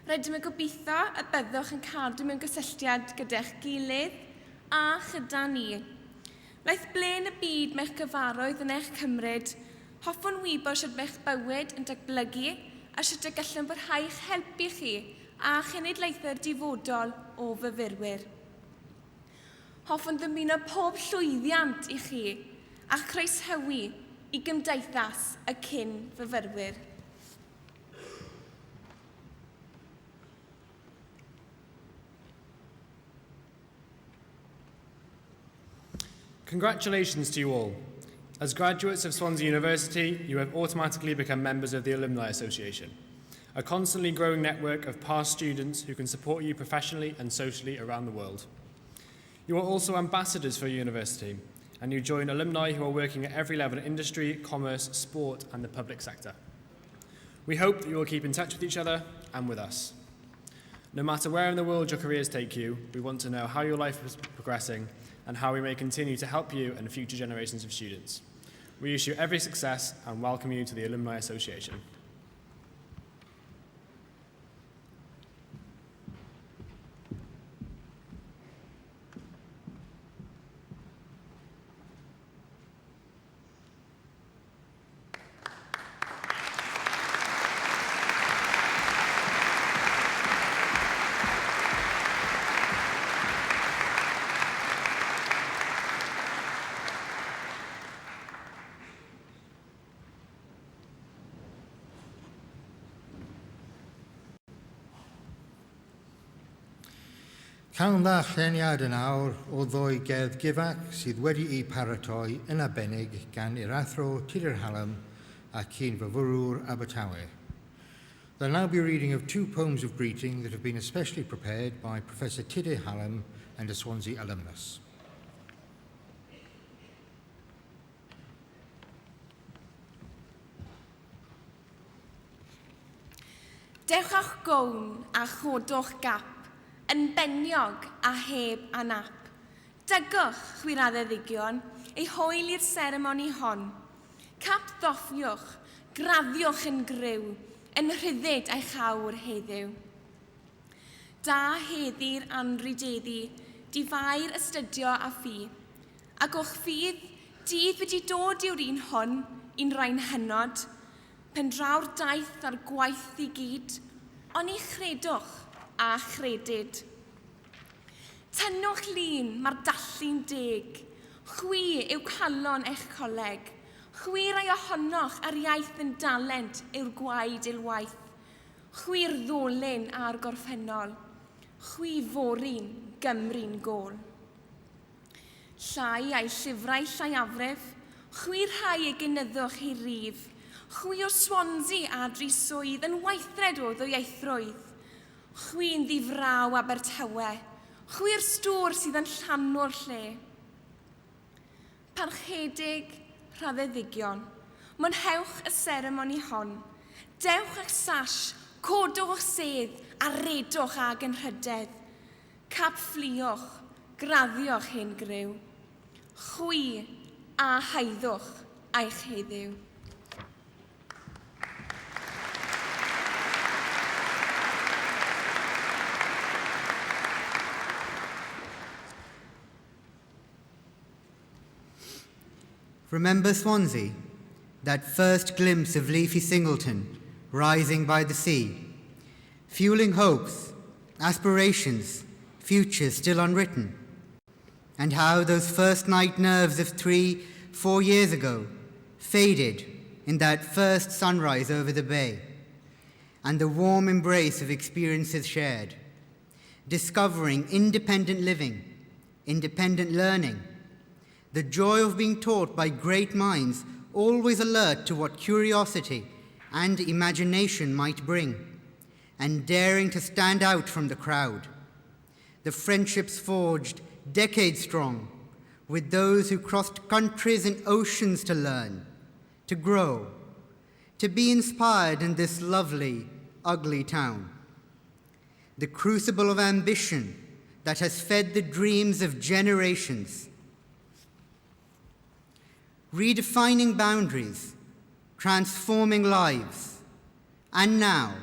Rydym yn gobeithio y byddwch yn cadw mewn gysylltiad gyda'ch gilydd a gyda ni. Laeth ble'n y byd mae'ch gyfarwydd yn eich cymryd, hoffwn wybod sut mae'ch bywyd yn datblygu a sut y gallwn barhau'ch helpu chi a chenedlaethau'r difodol o fyfyrwyr. Hoffwn ddymuno pob llwyddiant I chi a croeshywi I gymdeithas y cyn-fyfyrwyr. Congratulations to you all. As graduates of Swansea University, you have automatically become members of the Alumni Association, a constantly growing network of past students who can support you professionally and socially around the world. You are also ambassadors for your university, and you join alumni who are working at every level in industry, commerce, sport, and the public sector. We hope that you will keep in touch with each other and with us. No matter where in the world your careers take you, we want to know how your life is progressing and how we may continue to help you and future generations of students. We wish you every success and welcome you to the Alumni Association. Cawn dda lleniad yn awr o ddwy gerdd gyfach sydd wedi eu paratoi yn arbennig gan i'r athro Tudur Hallam ac un fyfyrwr Abertawe. There'll now be a reading of two poems of greeting that have been especially prepared by Professor Tudur Hallam and a Swansea alumnus. Dewch a'ch gown a chodwch gap, yn beniog a heb anap. Dygwch, chwiradeddigion, ei hwyl i'r seremoni hon. Cap ddoffiwch, graddiwch yn gryw, yn rhyddid eich awr heddiw. Da heddi'r anrhydeddu, di fair astudio a phi. Ac o'ch ffydd, dydd wedi dod i'r un hon, un rhain hynod, pen draw'r daith a'r gwaith i gyd, ond i chredwch a chredyd. Tynnwch lun mae'r dallu'n deg, chwi yw calon eich coleg, chwi rai ohonoch ar iaith yn dalent yw'r gwaed ilwaith, chwi'r ddolyn a'r gorffennol, chwi forin Gymru'n gôl. Llai a'i llyfrau lleiafrif, chwi rhai ei gynyddwch i rif, chwi o Swansea a driswydd yn weithred o ddwyieithrwydd. Chwi'n ddifraw Abertawe, chwi'r stwr sydd yn llanw'r lle. Parchedig, rhaddeddigion, mwynhewch y seremoni hon. Dewch eich sash, codwch sedd a redwch ag yn rhydedd. Cap ffliwch, graddiwch hyn gryw. Chwi a haiddwch eich heddiw. Remember Swansea, that first glimpse of leafy Singleton rising by the sea, fueling hopes, aspirations, futures still unwritten, and how those first night nerves of 3-4 years ago faded in that first sunrise over the bay, and the warm embrace of experiences shared, discovering independent living, independent learning, the joy of being taught by great minds, always alert to what curiosity and imagination might bring, and daring to stand out from the crowd. The friendships forged decades strong with those who crossed countries and oceans to learn, to grow, to be inspired in this lovely, ugly town. The crucible of ambition that has fed the dreams of generations, redefining boundaries, transforming lives, and now,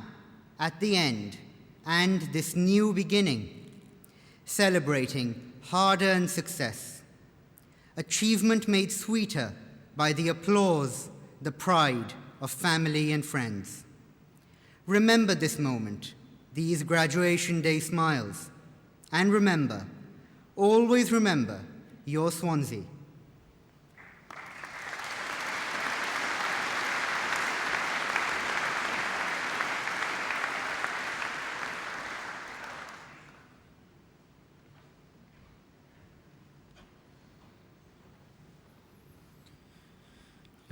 at the end, and this new beginning, celebrating hard-earned success, achievement made sweeter by the applause, the pride of family and friends. Remember this moment, these graduation day smiles, and remember, always remember, your Swansea.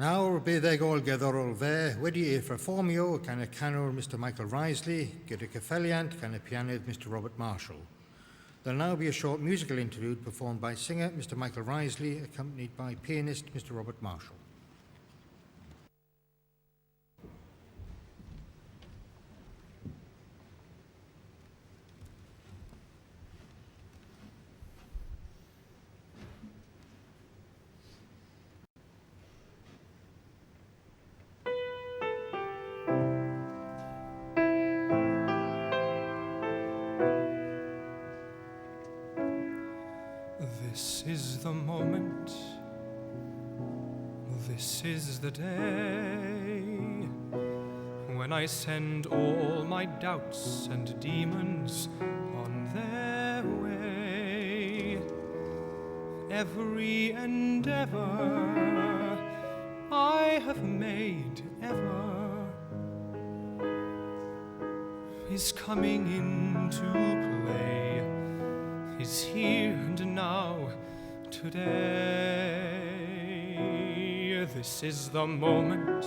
Nawr bydd ol gerddorol fe wedi ei pherfformio gan y canwr Mr Michael Risley gyda cyffeliant gan y pianydd Mr Robert Marshall. There'll now be a short musical interlude performed by singer Mr Michael Risley accompanied by pianist Mr Robert Marshall. This is the moment, this is the day when I send all my doubts and demons on their way. Every endeavor I have made ever is coming into play. is here and now, today. This is the moment,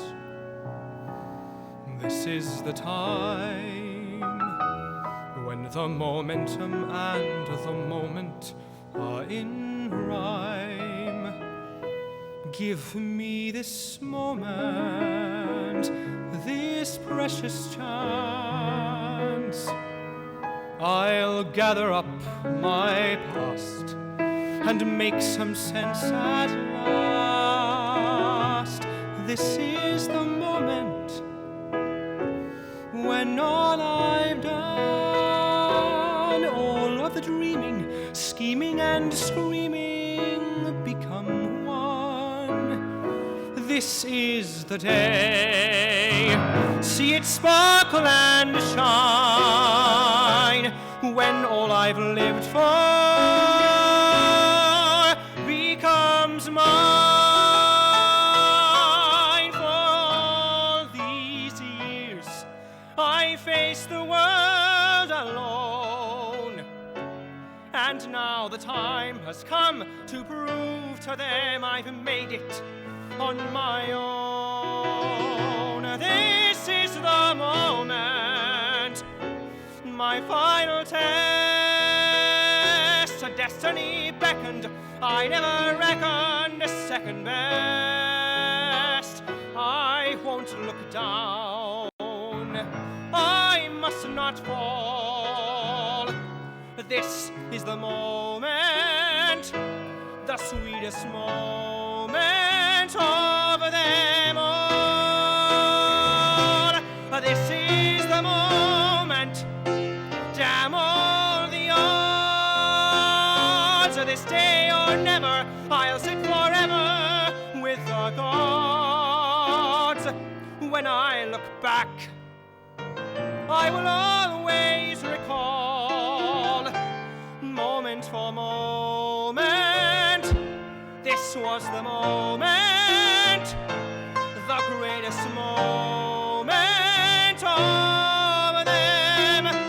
this is the time, when the momentum and the moment are in rhyme. Give me this moment, this precious chance. I'll gather up my past and make some sense at last. This is the moment when all I've done, all of the dreaming, scheming and screaming become one. This is the day. See it sparkle and shine when all I've lived for becomes mine. For all these years I faced the world alone, and now the time has come to prove to them I've made it on my own. This is the moment, my final test. Destiny beckoned, I never reckoned a second best. I won't look down, I must not fall. This is the moment, the sweetest moment of them all. This is the moment, damn all the odds. This day or never, I'll sit forever with the gods. When I look back, I will always recall, moment for moment, this was the moment, the greatest moment of them all.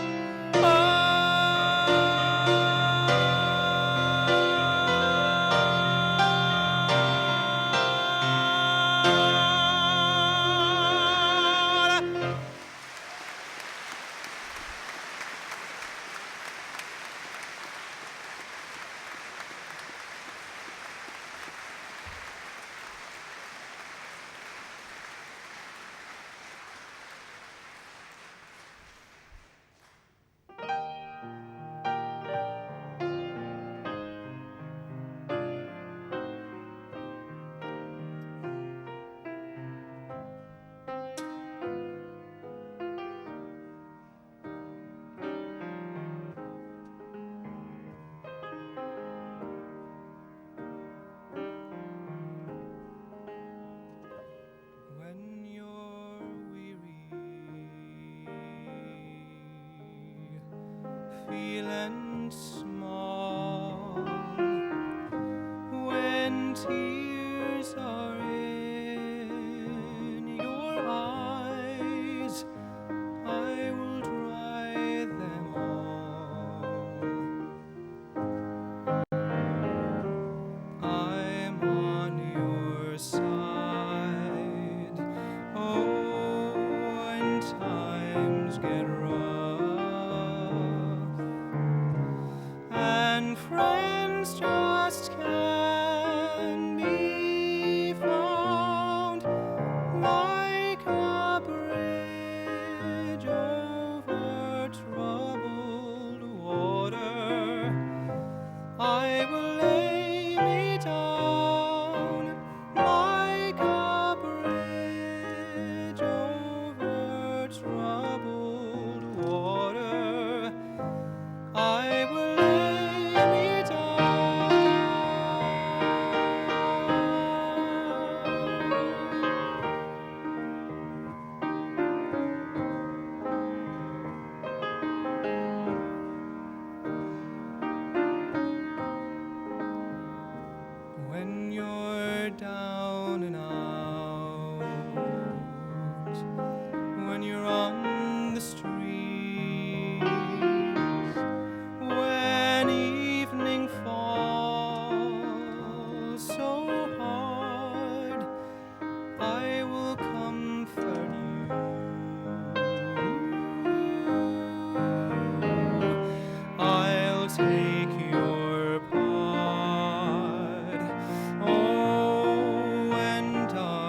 Feeling small when tears are in your eyes, I will dry them all. I'm on your side. Oh, when times get rough and friends just can't be found, like a bridge over troubled water, I will lay me down, like a bridge over troubled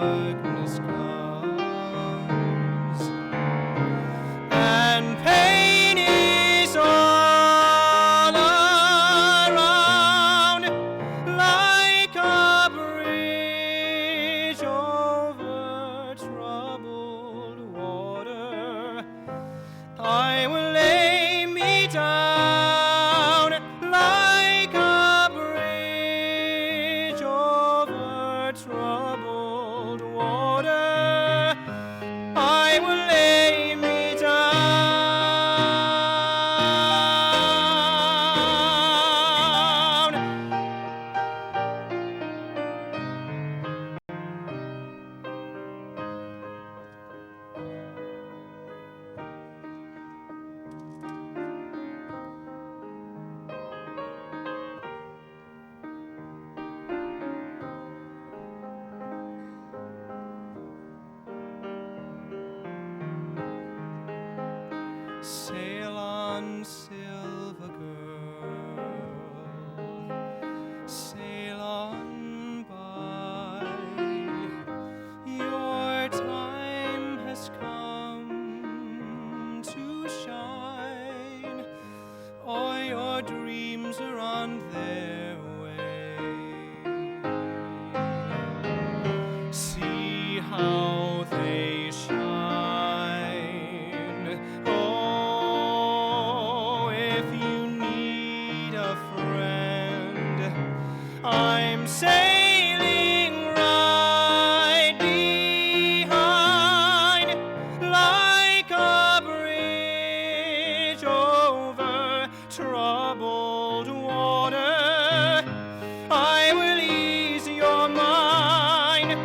darkness comes, and pain is all around, like a bridge over troubled water. I will lay me down like a bridge over troubled water. I will lay me down. Sail on, silver girl, sail on by. Your time has come to shine, or your dreams are on their way. See how they shine. Oh, if you need a friend, I'm sailing right behind, like a bridge over troubled water. I will ease your mind,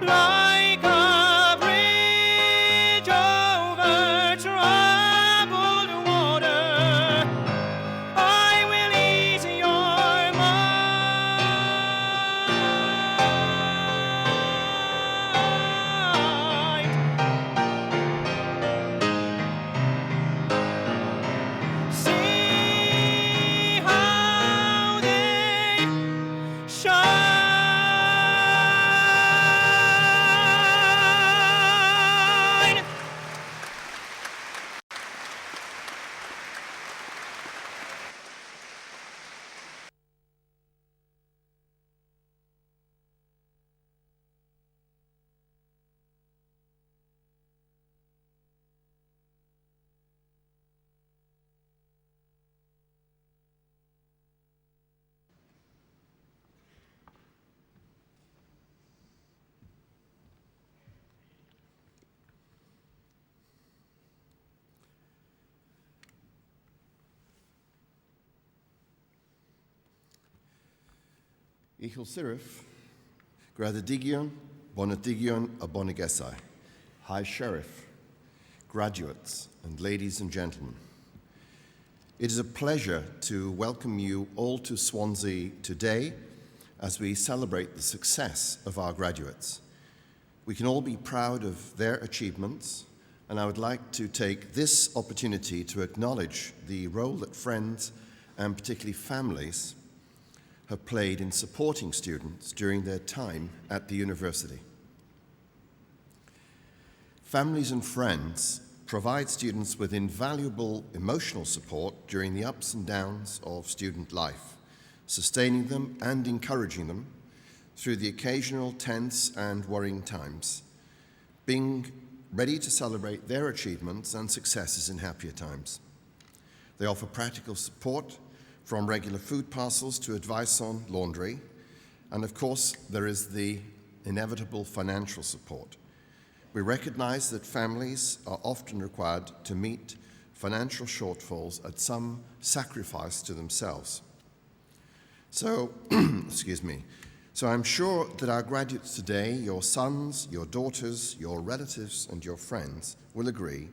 like a bridge over troubled water. I will ease your mind. See how they shine. Ichel Sirif, Gradadigion, Bonadigion, Abonigesai, High Sheriff, graduates, and ladies and gentlemen. It is a pleasure to welcome you all to Swansea today as we celebrate the success of our graduates. We can all be proud of their achievements, and I would like to take this opportunity to acknowledge the role that friends, and particularly families, have played in supporting students during their time at the university. Families and friends provide students with invaluable emotional support during the ups and downs of student life, sustaining them and encouraging them through the occasional tense and worrying times, being ready to celebrate their achievements and successes in happier times. They offer practical support from regular food parcels to advice on laundry, and of course there is the inevitable financial support. We recognize that families are often required to meet financial shortfalls at some sacrifice to themselves. So, So I'm sure that our graduates today, your sons, your daughters, your relatives, and your friends will agree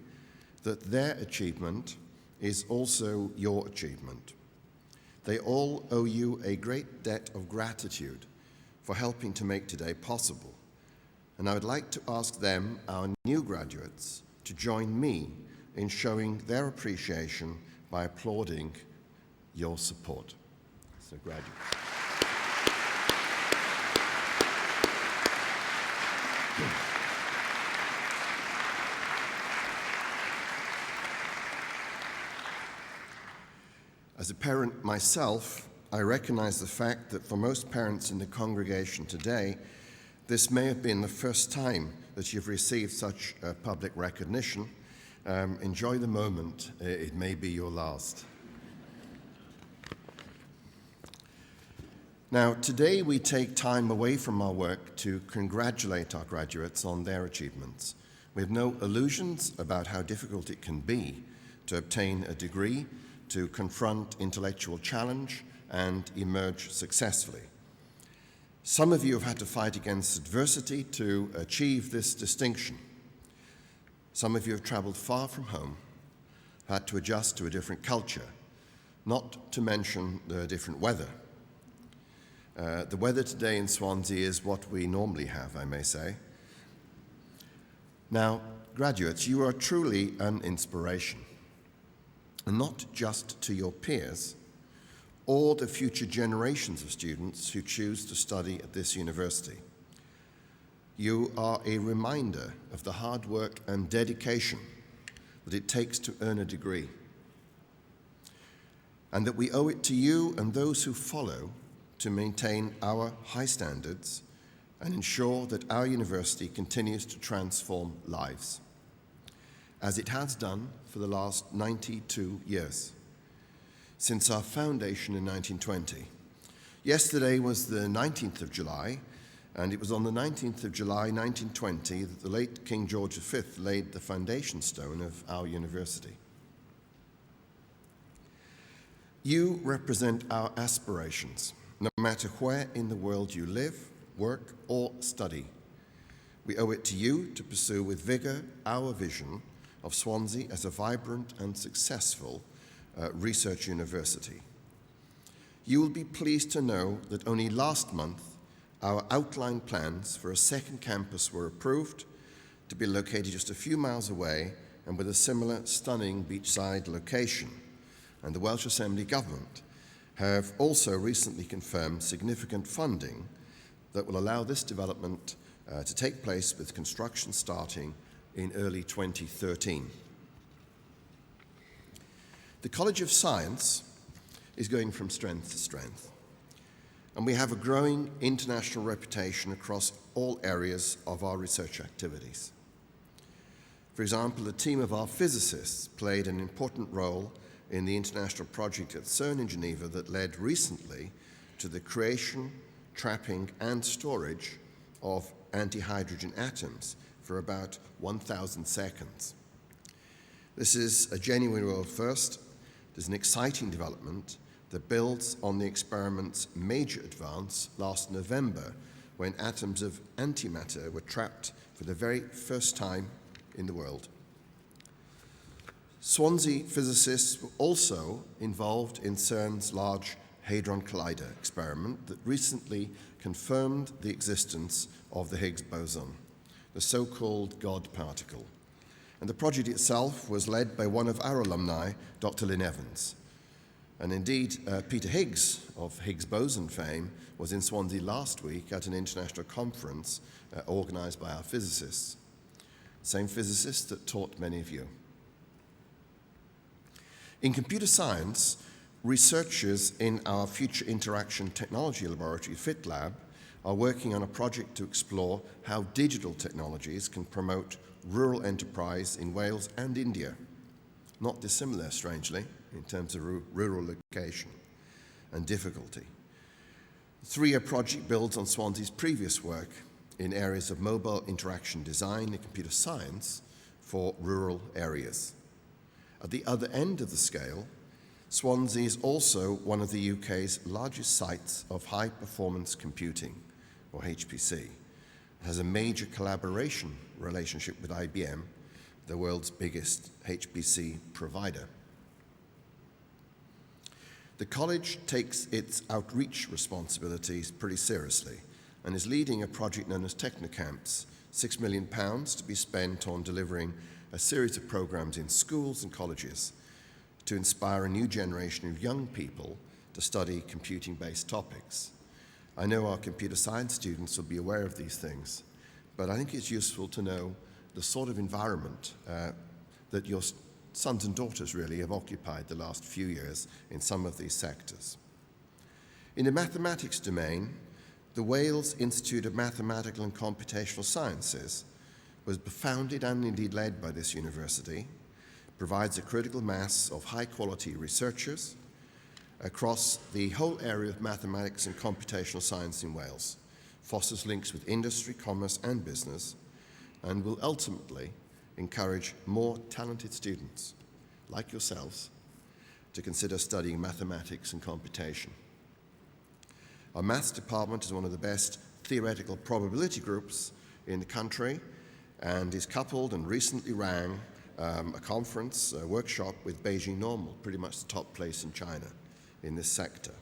that their achievement is also your achievement. They all owe you a great debt of gratitude for helping to make today possible. And I would like to ask them, our new graduates, to join me in showing their appreciation by applauding your support. So, graduates. As a parent myself, I recognize the fact that for most parents in the congregation today, this may have been the first time that you've received such public recognition. Enjoy the moment, it may be your last. Now, today we take time away from our work to congratulate our graduates on their achievements. We have no illusions about how difficult it can be to obtain a degree, to confront intellectual challenge, and emerge successfully. Some of you have had to fight against adversity to achieve this distinction. Some of you have traveled far from home, had to adjust to a different culture, not to mention the different weather. The weather today in Swansea is what we normally have, I may say. Now, graduates, you are truly an inspiration, and not just to your peers or the future generations of students who choose to study at this university. You are a reminder of the hard work and dedication that it takes to earn a degree, and that we owe it to you and those who follow to maintain our high standards and ensure that our university continues to transform lives, as it has done for the last 92 years, since our foundation in 1920. Yesterday was the 19th of July, and it was on the 19th of July 1920 that the late King George V laid the foundation stone of our university. You represent our aspirations, no matter where in the world you live, work, or study. We owe it to you to pursue with vigour our vision of Swansea as a vibrant and successful research university. You will be pleased to know that only last month our outline plans for a second campus were approved, to be located just a few miles away and with a similar stunning beachside location. And the Welsh Assembly Government have also recently confirmed significant funding that will allow this development to take place, with construction starting in early 2013. The College of Science is going from strength to strength, and we have a growing international reputation across all areas of our research activities. For example, a team of our physicists played an important role in the international project at CERN in Geneva that led recently to the creation, trapping, and storage of anti-hydrogen atoms for about 1,000 seconds. This is a genuine world first. It is an exciting development that builds on the experiment's major advance last November, when atoms of antimatter were trapped for the very first time in the world. Swansea physicists were also involved in CERN's Large Hadron Collider experiment that recently confirmed the existence of the Higgs boson, the so-called God particle. And the project itself was led by one of our alumni, Dr. Lynn Evans. And indeed, Peter Higgs of Higgs boson fame was in Swansea last week at an international conference organised by our physicists, same physicists that taught many of you. In computer science, researchers in our Future Interaction Technology Laboratory, FitLab, are working on a project to explore how digital technologies can promote rural enterprise in Wales and India. Not dissimilar, strangely, in terms of rural location and difficulty. The three-year project builds on Swansea's previous work in areas of mobile interaction design and computer science for rural areas. At the other end of the scale, Swansea is also one of the UK's largest sites of high-performance computing, or HPC. It has a major collaboration relationship with IBM, the world's biggest HPC provider. The college takes its outreach responsibilities pretty seriously and is leading a project known as Technocamps, £6 million to be spent on delivering a series of programs in schools and colleges to inspire a new generation of young people to study computing-based topics. I know our computer science students will be aware of these things, but I think it's useful to know the sort of environment that your sons and daughters really have occupied the last few years in some of these sectors. In the mathematics domain, the Wales Institute of Mathematical and Computational Sciences was founded and indeed led by this university, provides a critical mass of high-quality researchers across the whole area of mathematics and computational science in Wales, fosters links with industry, commerce and business, and will ultimately encourage more talented students, like yourselves, to consider studying mathematics and computation. Our maths department is one of the best theoretical probability groups in the country and is coupled and recently ran a conference, a workshop with Beijing Normal, pretty much the top place in China in this sector.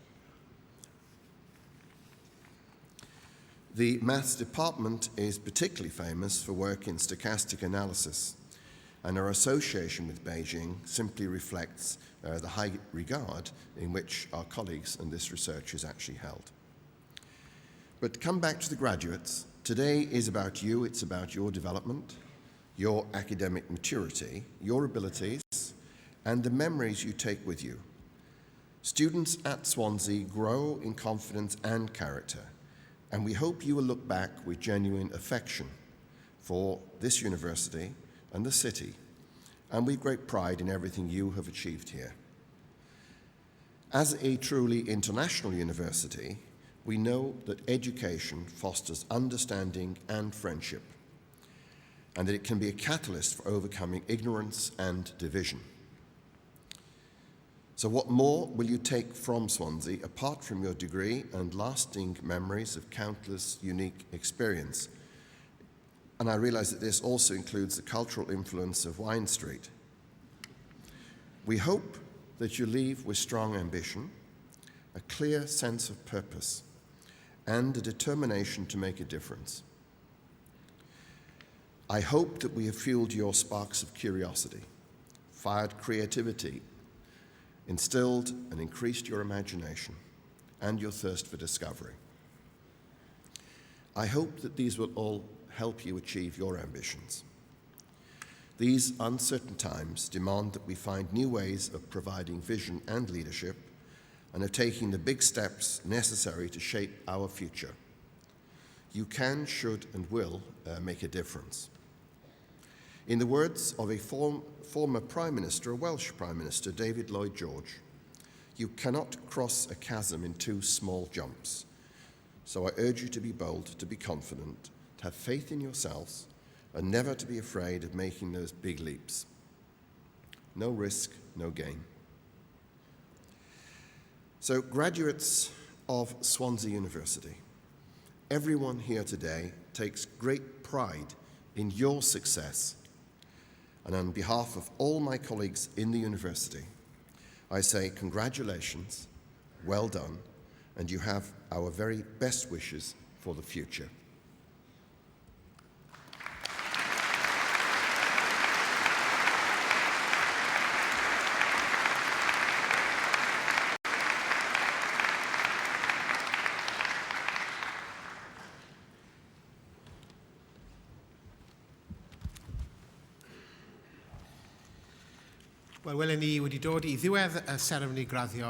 The maths department is particularly famous for work in stochastic analysis, and our association with Beijing simply reflects the high regard in which our colleagues and this research is actually held. But to come back to the graduates, today is about you, it's about your development, your academic maturity, your abilities, and the memories you take with you. Students at Swansea grow in confidence and character, and we hope you will look back with genuine affection for this university and the city, and with great pride in everything you have achieved here. As a truly international university, we know that education fosters understanding and friendship, and that it can be a catalyst for overcoming ignorance and division. So what more will you take from Swansea apart from your degree and lasting memories of countless unique experience? And I realize that this also includes the cultural influence of Wine Street. We hope that you leave with strong ambition, a clear sense of purpose, and a determination to make a difference. I hope that we have fueled your sparks of curiosity, fired creativity, instilled and increased your imagination and your thirst for discovery. I hope that these will all help you achieve your ambitions. These uncertain times demand that we find new ways of providing vision and leadership and of taking the big steps necessary to shape our future. You can, should, and will make a difference. In the words of a former Prime Minister, a Welsh Prime Minister, David Lloyd George, you cannot cross a chasm in two small jumps. So I urge you to be bold, to be confident, to have faith in yourselves, and never to be afraid of making those big leaps. No risk, no gain. So, graduates of Swansea University, everyone here today takes great pride in your success. And on behalf of all my colleagues in the university, I say congratulations, well done, and you have our very best wishes for the future. Wel, welen ni wedi dod i ddiwedd y seremoni graddio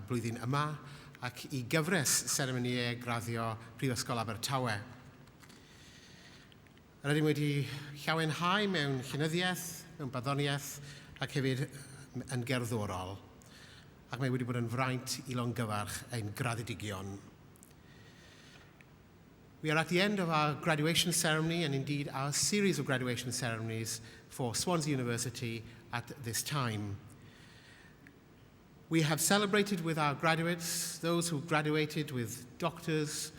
blwyddyn yma ac i gyfres seremoniau graddio Prifysgol Abertawe. Rydym wedi llawenhau mewn llenyddiaeth, mewn baddoniaeth ac hefyd yn gerddorol, ac mae wedi bod yn fraint i longyfarch ein graddedigion. We are at the end of our graduation ceremony and indeed our series of graduation ceremonies for Swansea University at this time. We have celebrated with our graduates, those who graduated with doctors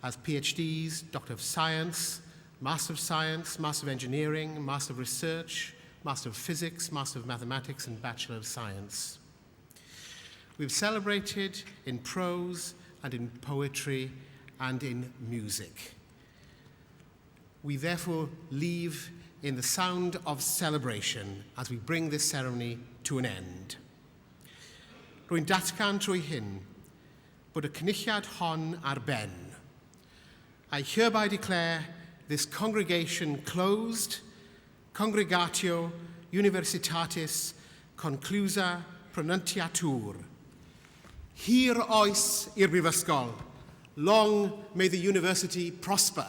as PhDs, Doctor of Science, Master of Engineering, Master of Research, Master of Physics, Master of Mathematics, and Bachelor of Science. We've celebrated in prose and in poetry and in music. We therefore leave in the sound of celebration as we bring this ceremony to an end. Rwy'n datgan trwy hyn bod y cynulliad hon ar ben. I hereby declare this congregation closed, Congregatio Universitatis Conclusa Pronuntiatur. Hir oes i'r Brifysgol. Long may the university prosper.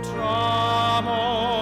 Tramo